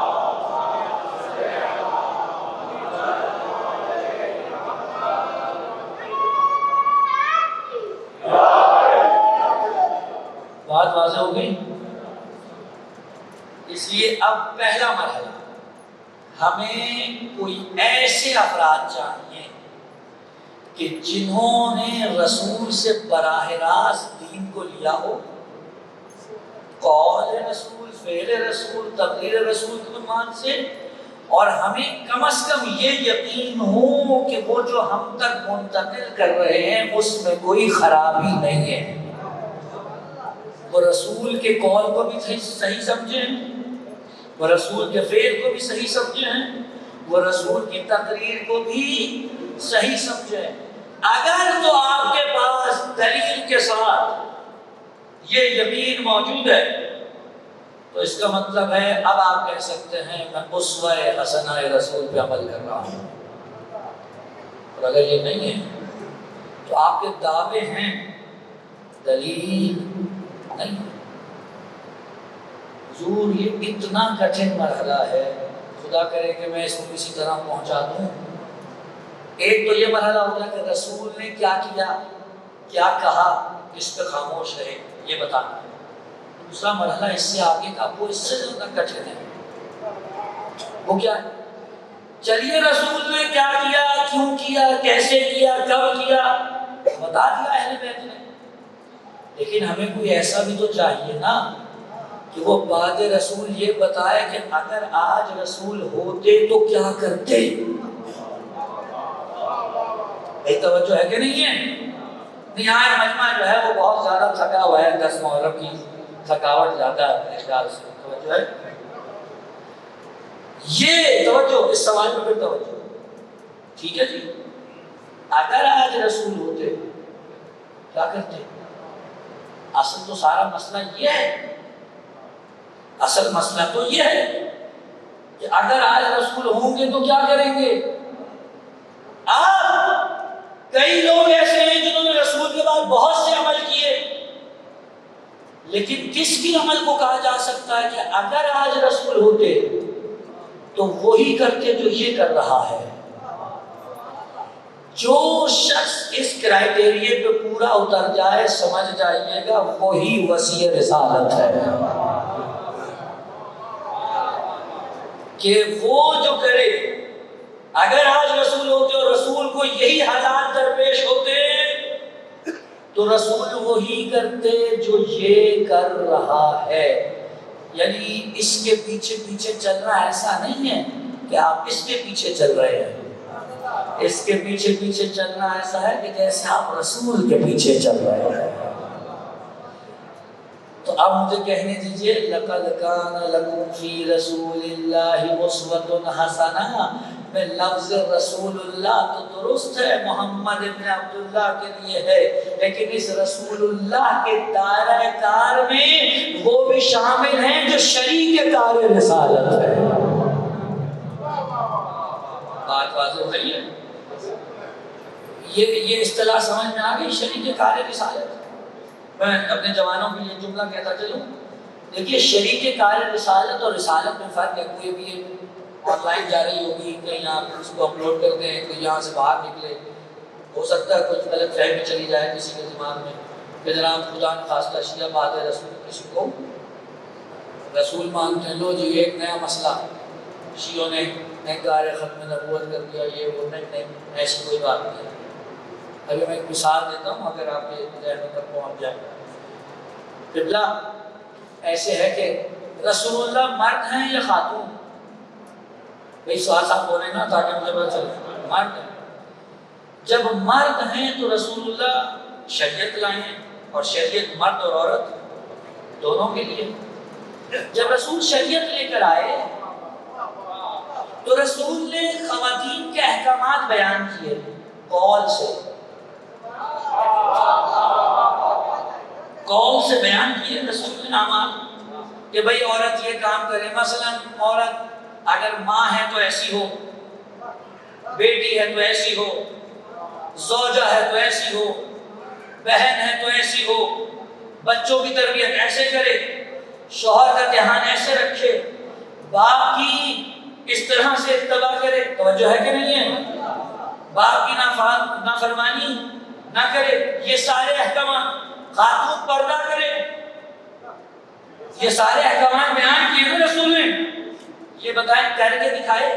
A: بات واضح ہو گئی؟ اس لیے اب پہلا مرحلہ، ہمیں کوئی ایسے افراد چاہیے کہ جنہوں نے رسول سے براہ راست دین کو لیا ہو، قول رسول، فعل رسول، تقریر رسول کی عنوان سے، اور ہمیں کم از کم یہ یقین ہو کہ وہ جو ہم تک منتقل کر رہے ہیں اس میں کوئی خرابی نہیں ہے، وہ رسول کے قول کو بھی صحیح سمجھے ہیں، وہ رسول کے فعل کو بھی صحیح سمجھے ہیں، وہ رسول کی تقریر کو بھی صحیح سمجھے ہیں۔ اگر تو آپ کے پاس دلیل کے ساتھ یہ یقین موجود ہے تو اس کا مطلب ہے اب آپ کہہ سکتے ہیں میں اسوہ حسنہ رسول پہ عمل کر رہا ہوں۔ اور اگر یہ نہیں ہے تو آپ کے دعوے ہیں، دلیل نہیں۔ حضور یہ اتنا کٹھن مرحلہ ہے، خدا کرے کہ میں اس کو کسی طرح پہنچا دوں۔ ایک تو یہ مرحلہ ہوتا ہے کہ رسول نے کیا کیا، کیا کہا، اس پہ خاموش رہے، یہ بتانا۔ دوسرا مرحلہ اس سے آگے کا، وہ اس سے زیادہ کٹھن ہے۔ وہ کیا ہے؟ چلیے رسول نے کیا کیا، کیوں کیا، کیسے کیا، کب کیا، بتا دیا اہل بیت نے، لیکن ہمیں کوئی ایسا بھی تو چاہیے نا کہ وہ بعد رسول یہ بتائے کہ اگر آج رسول ہوتے تو کیا کرتے۔ ایک توجہ ہے کہ نہیں ہے؟ نہایت مجمع جو ہے وہ بہت زیادہ تھکا ہوا ہے، 10 محرم کی تھکاوٹ زیادہ ہے اس خیال سے، توجہ ہے؟ یہ توجہ، اس سوال پر توجہ، ٹھیک ہے جی؟ اگر آج رسول ہوتے کیا کرتے؟ اصل تو سارا مسئلہ یہ ہے، اصل مسئلہ تو یہ ہے کہ اگر آج رسول ہوں گے تو کیا کریں گے؟ آپ کئی لوگ ایسے ہیں جنہوں نے رسول کے بعد بہت سے عمل کیے، لیکن کس کی عمل کو کہا جا سکتا ہے کہ اگر آج رسول ہوتے تو وہی کرتے جو یہ کر رہا ہے؟ جو شخص اس کرائیٹیریے پہ پورا اتر جائے سمجھ جائیے گا وہی وسیع رسالت ہے، کہ وہ جو کرے، اگر آج رسول ہوتے اور رسول کو یہی حالات درپیش ہوتے تو رسول وہی کرتے جو یہ کر رہا ہے۔ یعنی اس کے پیچھے پیچھے چلنا ایسا نہیں ہے کہ آپ اس کے پیچھے چل رہے ہیں، اس کے پیچھے پیچھے چلنا ایسا ہے کہ جیسے آپ رسول کے پیچھے چل رہے ہیں۔ تو اب مجھے کہنے دیجئے لَقَدْ كَانَ لَكُمْ فِي رَسُولِ اللَّهِ أُسْوَةٌ حَسَنَةٌ میں لفظ رسول اللہ تو درست ہے، محمد ابن عبداللہ کے لیے ہے، لیکن اس رسول اللہ کے دائرہ کار میں وہ بھی شامل ہیں جو شریک کار رسالت ہے۔ بات واضح ہو گئی ہے؟ یہ اصطلاح سمجھ میں آ گئی، شریک کار رسالت۔ میں اپنے جوانوں کے لیے جملہ کہتا چلوں، دیکھیے شریک کار رسالت اور رسالت میں فرق ہے۔ کوئی بھی آن لائن جا رہی ہوگی، کہیں آپ اس کو اپلوڈ کر دیں، کوئی یہاں سے باہر نکلے، ہو سکتا ہے کچھ غلط فہمی چلی جائے کسی کے دماغ میں کہ جناب خدا نخواستہ شیعہ بات ہے رسول کسی کو رسول مانتے ہیں، لو جی ایک نیا مسئلہ شیعوں نے انکار ختم نبوت کر دیا، یہ وہ نہیں، ایسی کوئی بات نہیں ہے۔ ابھی میں ایک مثال دیتا ہوں اگر آپ کے ذہن تک پہنچ جائے۔ قبلہ ایسے ہے کہ رسول اللہ مرد ہیں یا خاتون؟ بھئی سوال صاحب بولے نا تاکہ مجھے پتہ چلے، مرد ہیں۔ جب مرد ہیں تو رسول اللہ شریعت لائے ہیں، اور شریعت مرد اور عورت دونوں کے لیے۔ جب رسول شریعت لے کر آئے تو رسول نے خواتین کے احکامات بیان کیے قول سے بیان کیے رسول نے اعمال کہ بھئی عورت یہ کام کرے، مثلا عورت اگر ماں ہے تو ایسی ہو، بیٹی ہے تو ایسی ہو، زوجہ ہے تو ایسی ہو، بہن ہے تو ایسی ہو، بچوں کی تربیت ایسے کرے، شوہر کا دھیان ایسے رکھے، باپ کی اس طرح سے اتباع کرے۔ توجہ ہے کہ نہیں ہے؟ باپ کی نافرمانی نہ کرے، یہ سارے احکامات، خاتون پردہ کرے، یہ سارے احکامات بیان کیے نا رسول نے۔ یہ بتائیں کر کے دکھائے؟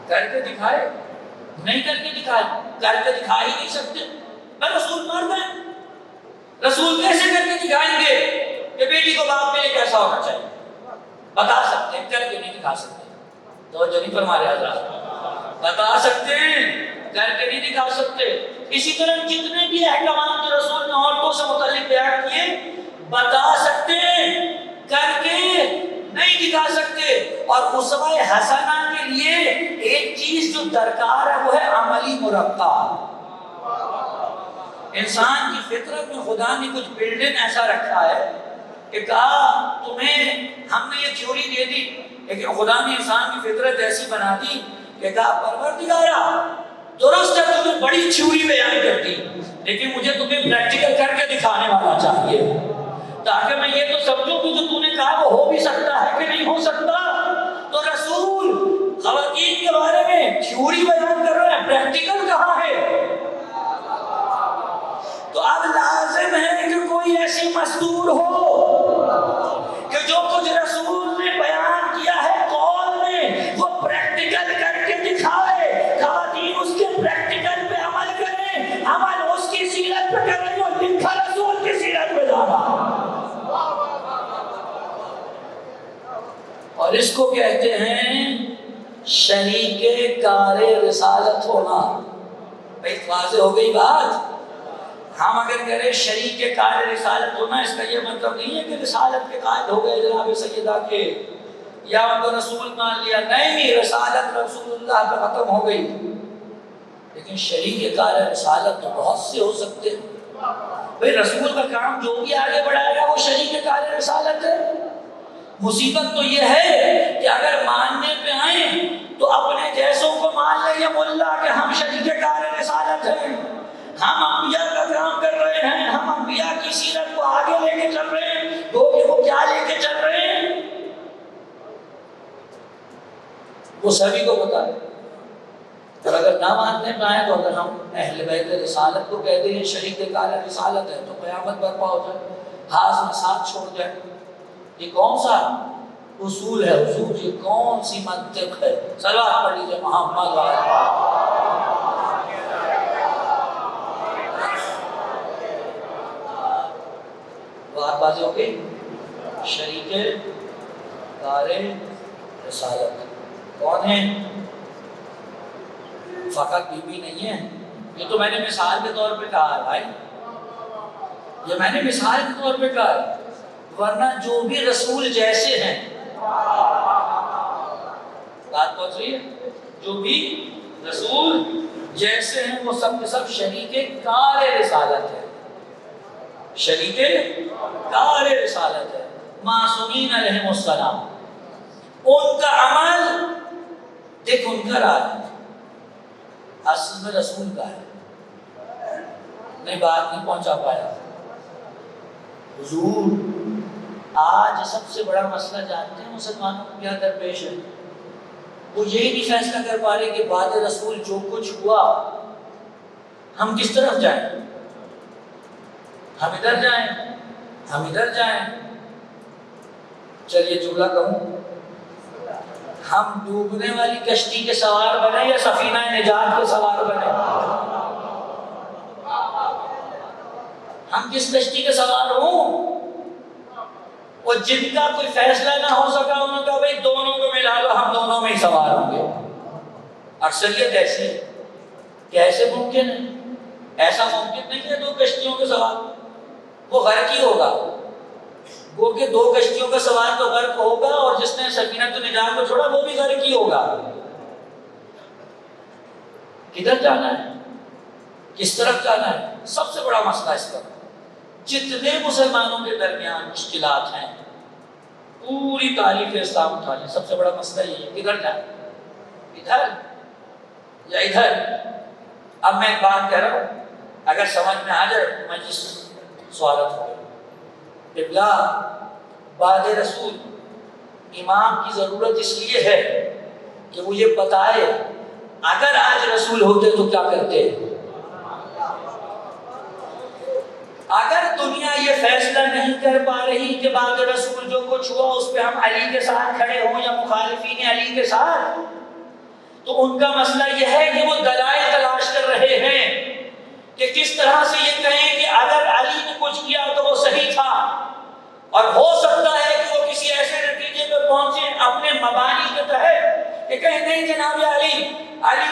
A: کر کے دکھائے؟ نہیں کر کے دکھائے، کر کے دکھا ہی نہیں سکتے۔ میں رسول مرد ہیں، رسول کیسے کر کے دکھائیں گے کہ بیٹی کو باپ پہ کیسا ہونا چاہیے؟ بتا سکتے ہیں، کر کے نہیں دکھا سکتے۔ توجہ نہیں فرما رہے حضرات، بتا سکتے ہیں، کر کے نہیں دکھا سکتے۔ اسی طرح جتنے بھی احکامات جو رسول نے عورتوں سے متعلق بیان کیے بتا سکتے ہیں، کر کے نہیں دکھا سکتے۔ اور اسوہ حسنہ کے لیے ایک چیز جو درکار ہے وہ ہے عملی مرقع۔ انسان کی فطرت میں خدا نے کچھ بلڈن ایسا رکھا ہے کہ کہا تمہیں ہم نے یہ تھیوری دے دی، لیکن خدا نے انسان کی فطرت ایسی بنا دی کہ کہا پروردگارا درست ہے تمہیں بڑی تھیوری بیان کرتی، لیکن مجھے تمہیں پریکٹیکل کر کے دکھانے والا چاہیے، تاکہ میں یہ تو سمجھوں کہ جو تم نے کہا وہ ہو بھی سکتا ہے کہ نہیں ہو سکتا۔ تو رسول خواتین کے بارے میں تھیوری بیان کر رہے ہیں، پریکٹیکل کہاں ہے؟ تو اب لازم ہے کہ کوئی ایسی مزدور ہو کہ جو کچھ رسول نے بیان کیا ہے قول میں وہ پریکٹیکل کر کے دکھائے، خواتین اس کے پریکٹیکل پہ عمل کریں، عمل اس کی سیرت پہ کریں اور لکھا رسول کی سیرت پہ جانا۔ اور اس کو کہتے ہیں شریک کار رسالت ہونا۔ بھائی واضح ہو گئی بات؟ ہم اگر کریں شریک کار رسالت ہونا، اس کا یہ مطلب نہیں ہے کہ رسالت کے قائد ہو گئے جناب سیدہ کے، یا ان کو رسول مان لیا، نہیں، رسالت رسول اللہ پہ ختم ہو گئی۔ لیکن شریک کار رسالت تو بہت سے ہو سکتے ہیں بھئی، رسول کا کام جو بھی آگے بڑھائے گا وہ شریک کار رسالت ہے۔ مصیبت تو یہ ہے کہ اگر ماننے پہ آئیں تو اپنے جیسوں کو مان لیں یہ ملا کہ ہم شریک کار رسالت ہیں، ہم انبیاء کا کام کر رہے ہیں، ہم انبیاء کی سیرت کو آگے لے کے چل رہے ہیں، کہ وہ کیا لے کے چل رہے ہیں وہ سبھی کو پتا ہے۔ اور اگر نہ ماننے پہ آئیں تو اگر ہم اہل بیت رسالت کو کہتے ہیں شریک کار رسالت ہے تو قیامت برپا ہو جائے، ہاتھ میں ساتھ چھوڑ جائے۔ یہ کون سا اصول ہے حضور، یہ کون سی منطق ہے؟ صلوات پڑھ لیجیے محمد بات بازی ہو گئی۔ شریک کار رسالت کون ہے؟ فقط بی بی نہیں ہے، یہ تو میں نے مثال کے طور پہ کہا ہے بھائی، یہ میں نے مثال کے طور پہ کہا ہے، ورنہ جو بھی رسول جیسے ہیں، بات پہنچ رہی ہے، جو بھی رسول جیسے ہیں وہ سب کے سب شریک کار رسالت ہے، شریک کار رسالت ہے۔ معصومین علیہم السلام، ان کا عمل دیکھ ان کا راج اصل میں رسول کا ہے، نہیں بات نہیں پہنچا پایا حضور۔ آج سب سے بڑا مسئلہ جانتے ہیں مسلمانوں کو کیا درپیش ہے؟ وہ یہی نہیں فیصلہ کر پا رہے کہ بعد رسول جو کچھ ہوا ہم کس طرف جائیں، ہم ادھر جائیں، ہم ادھر جائیں۔ چلیے جملہ کہوں، ہم ڈوبنے والی کشتی کے سوار بنے یا سفینہ نجات کے سوار بنے؟ ہم کس کشتی کے سوار ہوں؟ اور جن کا کوئی فیصلہ نہ ہو سکا انہوں نے کہا بھائی دونوں کو ملا لو، ہم دونوں میں ہی سوار ہوں گے۔ اکثریت ایسی ہے، کیسے ممکن ہے؟ ایسا ممکن نہیں ہے دو کشتیوں کے سوار، وہ غرق ہی ہوگا۔ وہ کہ دو کشتیوں کا سوار تو غرق ہوگا اور جس نے سفینہ نجات کو چھوڑا وہ بھی غرق ہی ہوگا۔ کدھر جانا ہے، کس طرف جانا ہے؟ سب سے بڑا مسئلہ اس کا، جتنے مسلمانوں کے درمیان مشکلات ہیں پوری تاریخ اسلام اٹھا لیں، سب سے بڑا مسئلہ یہ ہے کدھر جائیں، ادھر یا ادھر۔ اب میں ایک بات کہہ رہا ہوں، اگر سمجھ میں آ جائے میں جس سوالت ہوں قبلہ بعد رسول امام کی ضرورت اس لیے ہے کہ وہ یہ بتائے اگر آج رسول ہوتے تو کیا کرتے۔ اگر دنیا یہ فیصلہ نہیں کر پا رہی کہ بعد رسول جو کچھ ہوا اس پہ ہم علی کے ساتھ کھڑے ہوں یا مخالفین علی کے ساتھ، تو ان کا مسئلہ یہ ہے کہ وہ دلائل تلاش کر رہے ہیں کہ کس طرح سے یہ کہیں کہ اگر علی نے کچھ کیا تو وہ صحیح تھا، اور ہو سکتا ہے کہ وہ کسی ایسے نتیجے پہ پہنچے اپنے مبانی کے تحت کہ کہیں نہیں جناب علی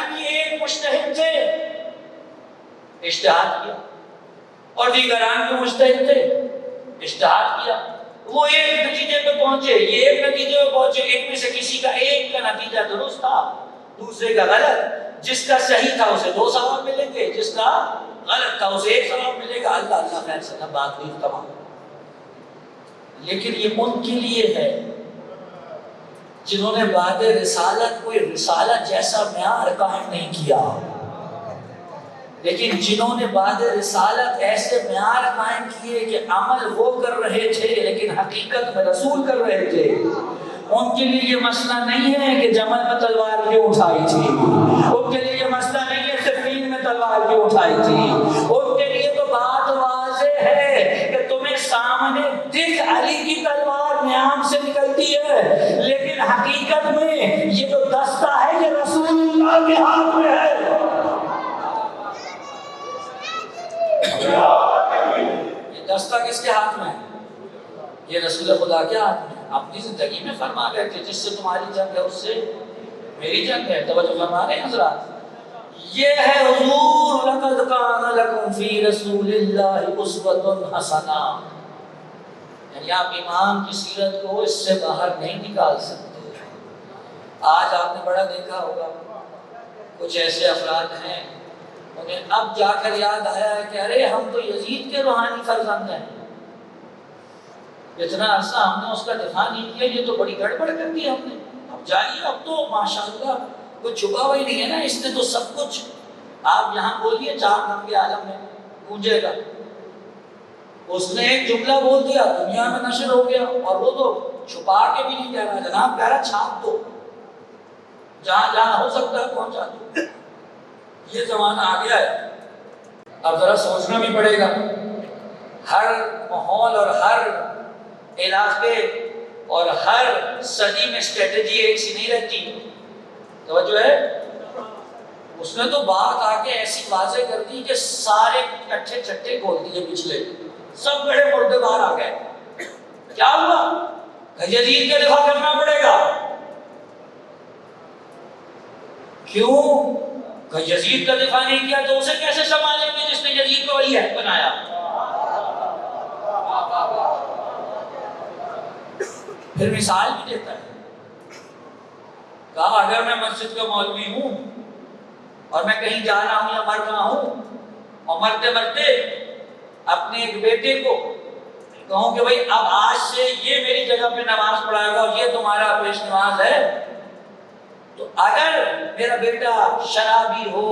A: بھی ایک مجتہد تھے، اجتہاد کیا، اور دیگران بھی مجتہد تھے، اجتہاد کیا، وہ ایک نتیجے پہ پہنچے، یہ ایک نتیجے پہ پہنچے، ایک میں سے کسی کا ایک کا نتیجہ درست تھا دوسرے کا غلط، جس کا صحیح تھا اسے 2 ثواب ملیں گے، جس کا غلط تھا اسے 1 ثواب ملے گا۔ اللہ خیر سے بات ہوئی تمام۔ لیکن یہ ان کے لیے ہے جنہوں نے بعد رسالت کوئی رسالت جیسا معیار قائم نہیں کیا، لیکن جنہوں نے بعد رسالت ایسے معیار قائم کیے کہ عمل وہ کر رہے تھے لیکن حقیقت میں رسول کر رہے تھے، ان کے لیے یہ مسئلہ نہیں ہے کہ جمل میں تلوار کیوں اٹھائی تھی، ان کے لیے یہ مسئلہ نہیں ہے صفین میں تلوار کیوں اٹھائی تھی، ان کے لیے تو بات واضح ہے کہ تمہیں سامنے دکھ علی کی تلوار نیام سے نکلتی ہے، لیکن حقیقت میں یہ جو دستہ ہے یہ رسول اللہ کے ہاتھ میں ہے۔ یہ دستہ کس کے ہاتھ میں ہے؟ یہ رسول خدا کے ہاتھ میں۔ اپنی زندگی میں فرما گئے تھے جس سے تمہاری جنگ ہے اس سے میری جنگ ہے۔ توجہ فرما رہے ہیں حضرات، یہ ہے حضور لقد کان لکم فی رسول اللہ اسوۃ حسنہ، یعنی آپ امام کی سیرت کو اس سے باہر نہیں نکال سکتے۔ آج آپ نے بڑا دیکھا ہوگا کچھ ایسے افراد ہیں انہیں اب جا کر یاد آیا ہے کہ ارے ہم تو یزید کے روحانی فرزند ہیں، اتنا عرصہ ہم نے اس کا دفاع نہیں کیا، یہ تو بڑی گڑبڑ کر دی ہم نے، اب جائیے اب تو ماشاءاللہ کوئی چھپا ہوا ہی نہیں ہے نا، اس نے تو سب کچھ، آپ یہاں بولیے 4 دم کے عالم میں گونجے گا، اس نے ایک جملہ بول دیا دنیا میں نشر ہو گیا، اور وہ تو چھپا کے بھی نہیں کہہ رہا، جناب کہہ رہا چھاپ دو، جہاں جہاں ہو سکتا ہے پہنچا دو۔ یہ زمانہ آ گیا ہے، اب ذرا سوچنا بھی پڑے گا، ہر ماحول اور ہر علاقے اور ہر صدی میں اسٹریٹجی ایک سی نہیں رہتی، توجہ ہے۔ اس نے تو بات آ کے ایسی واضح کر دی کہ سارے کٹھے چھٹے کھول دیے، پچھلے سب بڑے مردے باہر آ گئے، کیا ہوا کہ یزید کا دفاع کرنا پڑے گا، کیوں کہ یزید کا دفاع نہیں کیا تو اسے کیسے سنبھالیں گے جس نے یزید کو ولی عہد بنایا۔ پھر مثال بھی دیتا ہے، کہا اگر میں مسجد کا مولوی ہوں اور میں کہیں جا رہا ہوں یا مر رہا ہوں اور مرتے مرتے اپنے ایک بیٹے کو کہوں کہ بھائی اب آج سے یہ میری جگہ پہ نماز پڑھائے گا اور یہ تمہارا پیش نماز ہے، تو اگر میرا بیٹا شرابی ہو،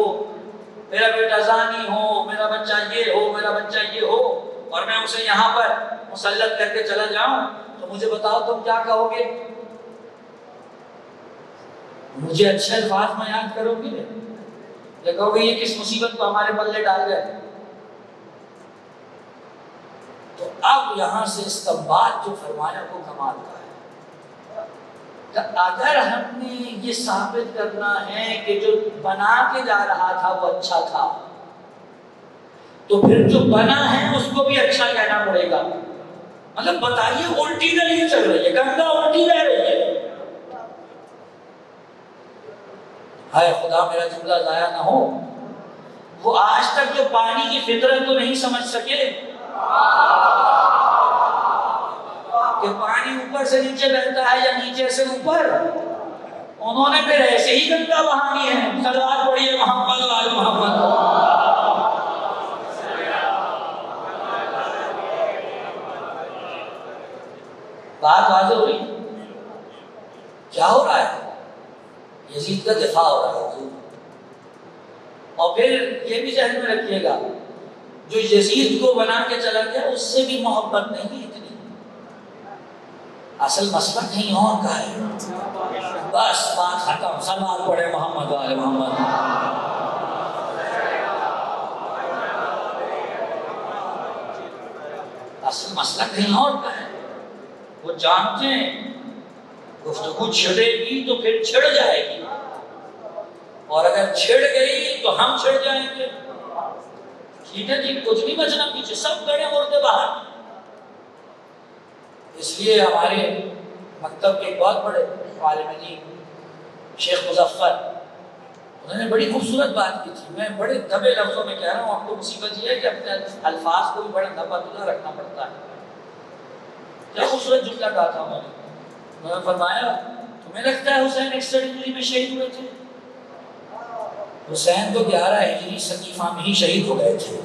A: میرا بیٹا زانی ہو، میرا بچہ یہ ہو، میرا بچہ یہ ہو، اور میں اسے یہاں پر مسلط کر کے چلا جاؤں، تو مجھے بتاؤ تم کیا کہو گے؟ مجھے اچھے الفاظ میں یاد کرو گے یا کہو گے یہ کس مصیبت کو ہمارے پلے ڈال گئے؟ تو اب یہاں سے استنباط جو فرمایا وہ کمال کا ہے کہ اگر ہم نے یہ ثابت کرنا ہے کہ جو بنا کے جا رہا تھا وہ اچھا تھا، تو پھر جو بنا ہے اس کو بھی اچھا کہنا پڑے گا، مطلب بتائیے الٹی دلیل چل رہی ہے، گنگا الٹی بہ رہی ہے، ہائے خدا میرا جملہ ضائع نہ ہو، وہ آج تک جو پانی کی فطرت کو نہیں سمجھ سکے کہ پانی اوپر سے نیچے بہتا ہے یا نیچے سے اوپر، انہوں نے پھر ایسے ہی گنگا بہانی ہے۔ صلوات پڑھیے محمد و آل محمد۔ بات واضح ہو رہی کیا ہو رہا ہے؟ یزید کا دفاع ہو رہا ہے، اور پھر یہ بھی ذہن میں رکھیے گا جو یزید کو بنا کے چلا گیا اس سے بھی محبت نہیں اتنی، اصل مسئلہ کہیں اور کا ہے، بس بات ختم، صلوات پڑھے محمد و آل محمد۔ اصل مسئلہ کہیں اور کا ہے، وہ جانتے ہیں گفتگو چھڑے گی تو پھر چھڑ جائے گی، اور اگر چھڑ گئی تو ہم چھڑ جائیں گے، ٹھیک ہے جی، کچھ نہیں بچنا پیچھے، سب گڑے مردے باہر۔ اس لیے ہمارے مکتب کے بہت بڑے عالم دین شیخ مظفر، انہوں نے بڑی خوبصورت بات کی تھی، میں بڑے دبے لفظوں میں کہہ رہا ہوں، آپ کو مصیبت یہ ہے کہ اپنے الفاظ کو بھی بڑا دبا دبا رکھنا پڑتا ہے۔ کیا خوبصورت جملہ کہا تھا انہوں نے فرمایا تمہیں لگتا ہے حسین ایک سرجری میں شہید ہوئے تھے؟ حسین تو 11 ہجری سقیفہ میں ہی شہید ہو گئے تھے،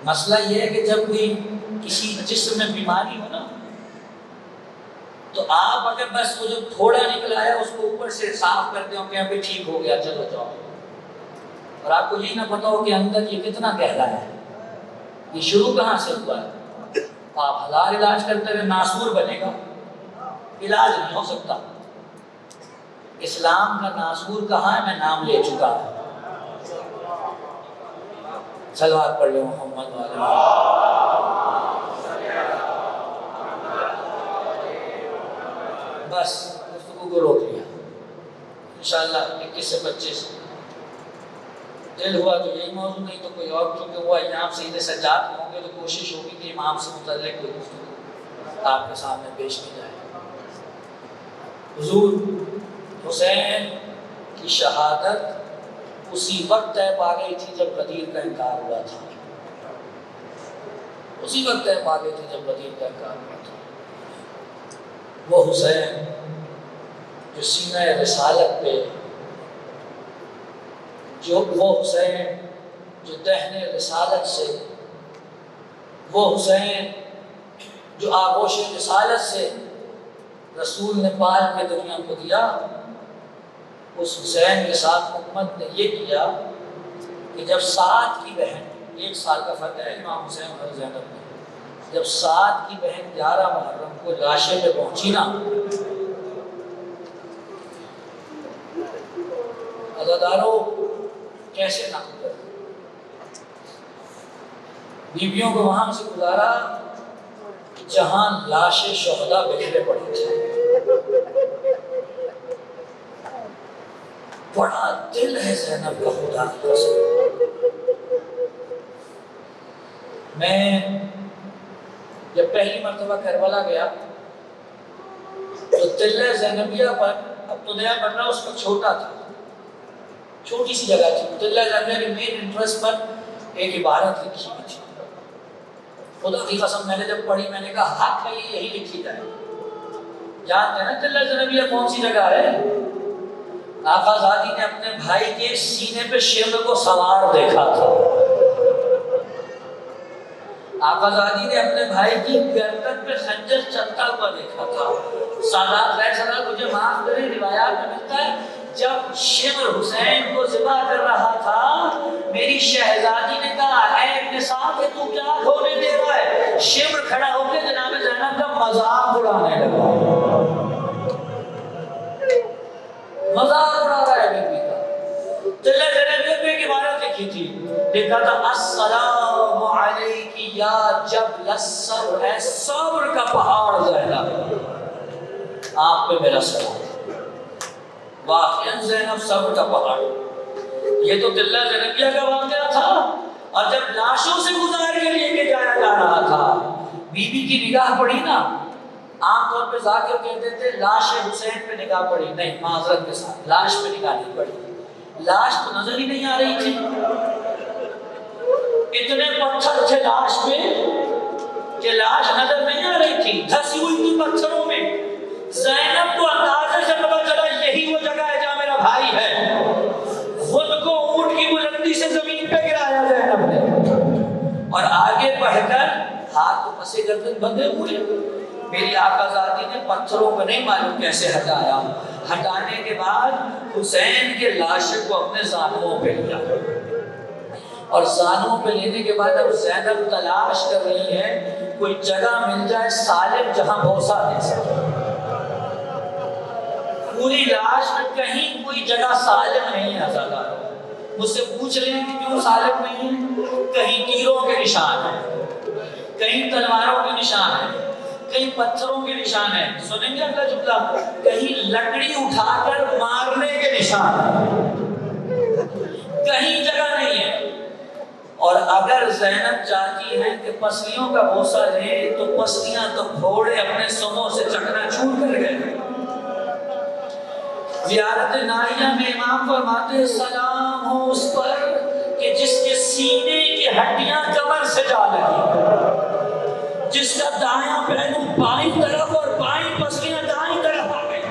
A: مسئلہ یہ ہے کہ جب کوئی کسی جسم میں بیماری ہو نا تو آپ اگر بس وہ جو تھوڑا نکل آیا اس کو اوپر سے صاف کرتے ہو کہ ابھی ٹھیک ہو گیا چلو جاؤ، اور آپ کو یہ نہ پتا ہو کہ اندر یہ کتنا گہرا ہے، یہ شروع کہاں سے ہوا ہے، آپ ہزار علاج کرتے ہوئے ناسور بنے گا، علاج نہیں ہو سکتا۔ اسلام کا ناسور کہاں ہے میں نام لے چکا ہوں، صلوات پڑھ لیں محمد والے۔ بس گفتگو کو روک لیا، انشاءاللہ 21 سے 25 دل ہوا تو یہی موضوع، نہیں تو کوئی اور، کیونکہ ہوا امام سید سجاد ہوں گے تو کوشش ہوگی کہ امام سے متعلق کوئی گفتگو آپ کے سامنے پیش کی جائے۔ حضور حسین کی شہادت اسی وقت طے پا گئی تھی جب غدیر کا انکار ہوا تھا، اسی وقت طے پا گئے تھے جب بدیل کا کام ہوا تھا۔ وہ حسین جو سینہ رسالت پہ، جو وہ حسین جو دہن رسالت سے، وہ حسین جو آغوش رسالت سے رسول نے پال کے دنیا کو دیا، اس حسین کے ساتھ امت نے یہ کیا کہ جب سات کی بہن، 1 سال کا فرق ہے امام حسین اور زینب میں، جب سات کی بہن 11 محرم کو لاشے پہ پہنچی نا، عزادارو کیسے نقل کر بیویوں کو وہاں سے گزارا جہاں لاشیں شہداء بکھرے پڑے تھے۔ بڑا دل ہے زینب کا، خدا کی قسم۔ میں جب پہلی مرتبہ کربلا گیا تو تلہ زینبیہ پر، اب تو نیا بن رہا اس وقت چھوٹا تھا، چھوٹی سی جگہ تھی، تلہ زینبیہ کے مین انٹرسٹ پر ایک عبارت لکھی ہوئی تھی۔ خدا کی قسم میں نے جب پڑھی میں نے کہا حق ہے یہی لکھی جائے۔ جانتے ہیں نا تلہ زینبیہ کون سی جگہ ہے؟ آقا زادی نے اپنے بھائی کے سینے پہ شمر کو سوار دیکھا تھا، آقا زادی نے اپنے بھائی کی گردن پہ خنجر چلتا ہوا دیکھا تھا۔ سادات غیر سادات مجھے معاف کریں، روایات میں ملتا ہے جب شمر حسین کو ذبح کر رہا تھا، میری شہزادی نے کہا اے ابن صاحب کہ تو کیا کھونے دے رہا ہے؟ شمر کھڑا ہو کے جناب زینب کا مذاق اڑانے لگا، مذاق اڑا رہا ہے بیوی کا۔ تلہ زینب نے ایک عبارت لکھی تھی، لکھا تھا السلام علیکی یا جبل الصبر، اے صبر کا پہاڑ زینب، آپ پہ میرا سلام۔ واقعاً زینب صبر کا پہاڑ، یہ تو تلہ زینبیہ کا واقعہ تھا۔ اور جب لاشوں سے گزار کے لے کے جایا جا رہا تھا، بی بی کی نگاہ پڑی نا، عام طور پہ ذاکر کہتے تھے لاش حسین پہ نگاہ پڑی، نہیں، معذرت کے ساتھ لاش پہ نگاہ نہیں پڑی، لاش تو نظر ہی نہیں آ رہی تھی، اتنے پتھر تھے لاش پہ کہ لاش نظر نہیں آ رہی تھی، دھسی ہوئی تھی پتھروں میں۔ زینب کو اندازے سے پتہ چلا یہی وہ جگہ ہے جہاں میرا بھائی ہے، خود کو اونٹ کی بلندی سے زمین پہ گرایا زینب نے، اور آگے بڑھ کر ہاتھ تو پسے گردن بندھے ہوئے، میری آقا زادی نے پتھروں کو نہیں معلوم کیسے ہٹایا، ہٹانے کے بعد حسین کے لاش کو اپنے زانووں پہ لیا، اور زانووں پہ لینے کے بعد اب زینب تلاش کر رہی ہے کوئی جگہ مل جائے سالم جہاں بوسہ دے سکے۔ پوری لاش میں کہیں کوئی جگہ سالم نہیں ہے، عزادارو مجھ سے پوچھ لیں کہ کیوں سالم نہیں ہے؟ کہیں تیروں کے نشان ہیں، کہیں تلواروں کے نشان ہیں، کہیں پتھروں کے نشان ہیں، سنیں گے اگلا جملہ، کہیں لکڑی اٹھا کر مارنے کے نشان ہیں، کہیں جگہ نہیں ہے۔ اور اگر زینب چاہتی ہے کہ پسلیوں کا بوسہ لے تو پسلیاں تو گھوڑے اپنے سموں سے چکنا چور کر گئے۔ زیارت نائیہ میں امام فرماتے ہیں سلام ہو اس پر کہ جس کے سینے کی ہڈیاں کمر سے جا لگی، جس کا دایاں پہلو بائیں طرف اور بائیں پسلیاں دائیں طرف آ گئی۔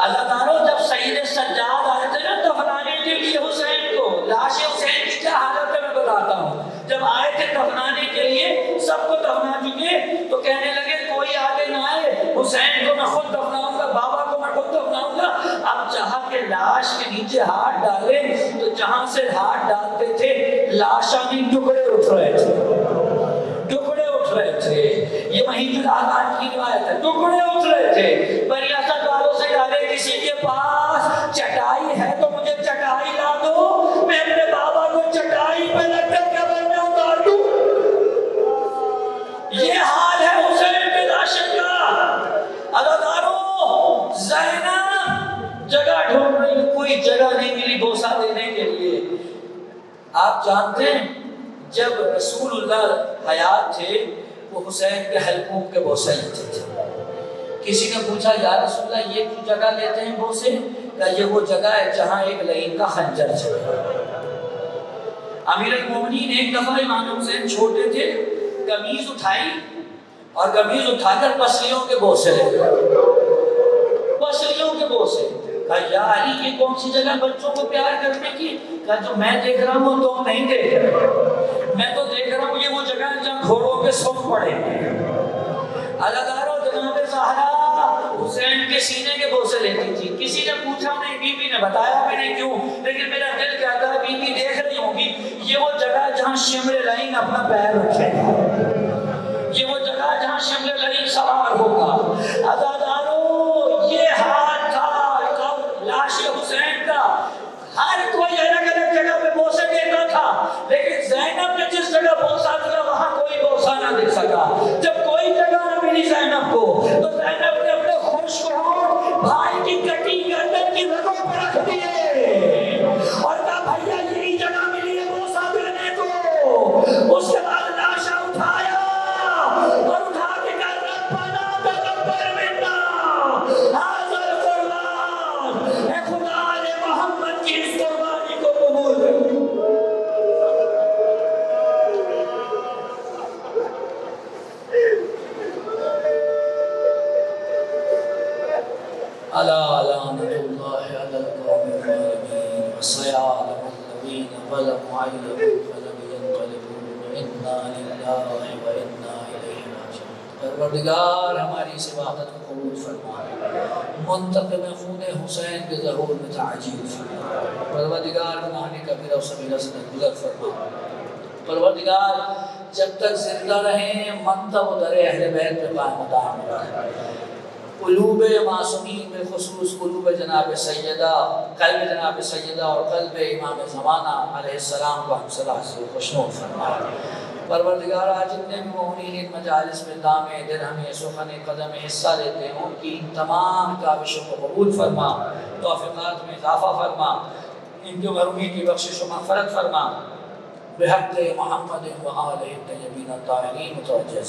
A: اللہ تعالیٰ جب سید سجاد آئے تھے نا دفنانے کے لیے حسین کو، لاش حسین کی کیا حالت ہے میں بتاتا ہوں، جب آئے تھے دفنانے کے لیے سب کو دفنا چکے تو کہنے لگے کوئی آگے نہ آئے، حسین کو میں خود دفناؤں گا، بابا کو میں خود دفناؤں گا۔ اب جہاں کے لاش کے نیچے ہاتھ ڈالے تو جہاں سے ہاتھ ڈالتے تھے لاشانی ٹکڑے اٹھ رہے تھے، ٹکڑے اٹھ رہے تھے، یہ وہیں جو آغاز کی روایت ہے، ٹکڑے اٹھ رہے تھے۔ بنی اسد والوں سے کہا کسی کے پاس چٹائی ہے تو مجھے چٹائی لا دو، میں اپنے بابا کو چٹائی پہ لگ کر قبر میں اتار دوں۔ یہ حال ہے حسین کے لاشن کا۔ عزادارو زینب جگہ ڈھونڈ رہی، کوئی جگہ نہیں ملی بوسہ دینے کے لیے۔ آپ جانتے ہیں جب رسول اللہ حیات تھے وہ حسین کے حلقوں کے بوسہ لیتے تھے۔ کسی نے پوچھا یا رسول اللہ یہ کیوں جگہ لیتے ہیں بوسے؟ کہ یہ وہ جگہ ہے جہاں ایک لعین کا خنجر چلے۔ امیر المومنین ایک دفعہ امام حسین چھوٹے تھے، قمیض اٹھائی اور قمیض اٹھا کر پسلیوں کے بوسے لے گئے، پسلیوں کے بوسے. کہا یا علی یہ کون سی جگہ بچوں کو پیار کرنے کی؟ کہا جو میں دیکھ رہا ہوں تو نہیں دیکھ رہا، میں تو دیکھ رہا ہوں یہ وہ جگہ جہاں گھوڑوں پہ سم پڑے. عزادارو جناب زہرا حسین کے سینے کے بوسے لیتی تھی. کسی نے پوچھا نہیں، بی بی نے بتایا بھی نہیں کیوں، لیکن میرا دل کہتا ہے بی بی دیکھ رہی ہوں گی یہ وہ جگہ جہاں شمر لعین اپنا پیر رکھے گا، یہ وہ جگہ جہاں شمر لعین سوار ہوگا. عزادارو یہ ہاتھ تھا لاش حسین کا، ہر کوئی الگ الگ جگہ پہ بوسے دیتا تھا، لیکن زینب نے جس جگہ بوسا دیا وہاں کوئی بوسا نہ دے سکا. جب کوئی جگہ نہ ملی زینب کو تو زینب نے اپنے خشک ہونٹ بھائی کی کٹی گردن کی رگوں پر رکھ دیے اور کہا بھیا یہی جگہ ملی ہے بوسا دینے کو. اس کے بعد لاشا اٹھایا اور اٹھا کے کہا ربنا تقبل منا ھذا القربان، اے خدا نے محمد کی اس قربانی کو قبول کر. الا لعنۃ اللہ علی القوم الظالمین وسيعلم الذین ظلموا أيهم فلم ينقلبوا انا للہ وانا الیہ راجعون. پروردگار ہماری اس عبادت کو قبول فرما، منتقم خون حسین کے ظہور میں تعجیل فرما. پروردگار گناہ کبیرہ و صغیرہ سے درگزر فرما. پروردگار جب تک زندہ رہیں منتب در اہل بیت پہ قائم دائم رہے. قلوب معصومین بالخصوص قلوب جناب سیدہ، قلب جناب سیدہ اور قلب امام زمانہ علیہ السلام کو ہم صلاح سے خوشنود فرما. پروردگار آج جتنے بھی مومنین ان مجالس میں دام درہم سخن قدم حصہ لیتے ہیں ان کی تمام کاوشوں کو قبول فرما، توفیقات میں اضافہ فرما، ان کی محرومی کی بخشش و مغفرت فرما. بحق محمد و آلہ الطیبین الطاہرین متوجہ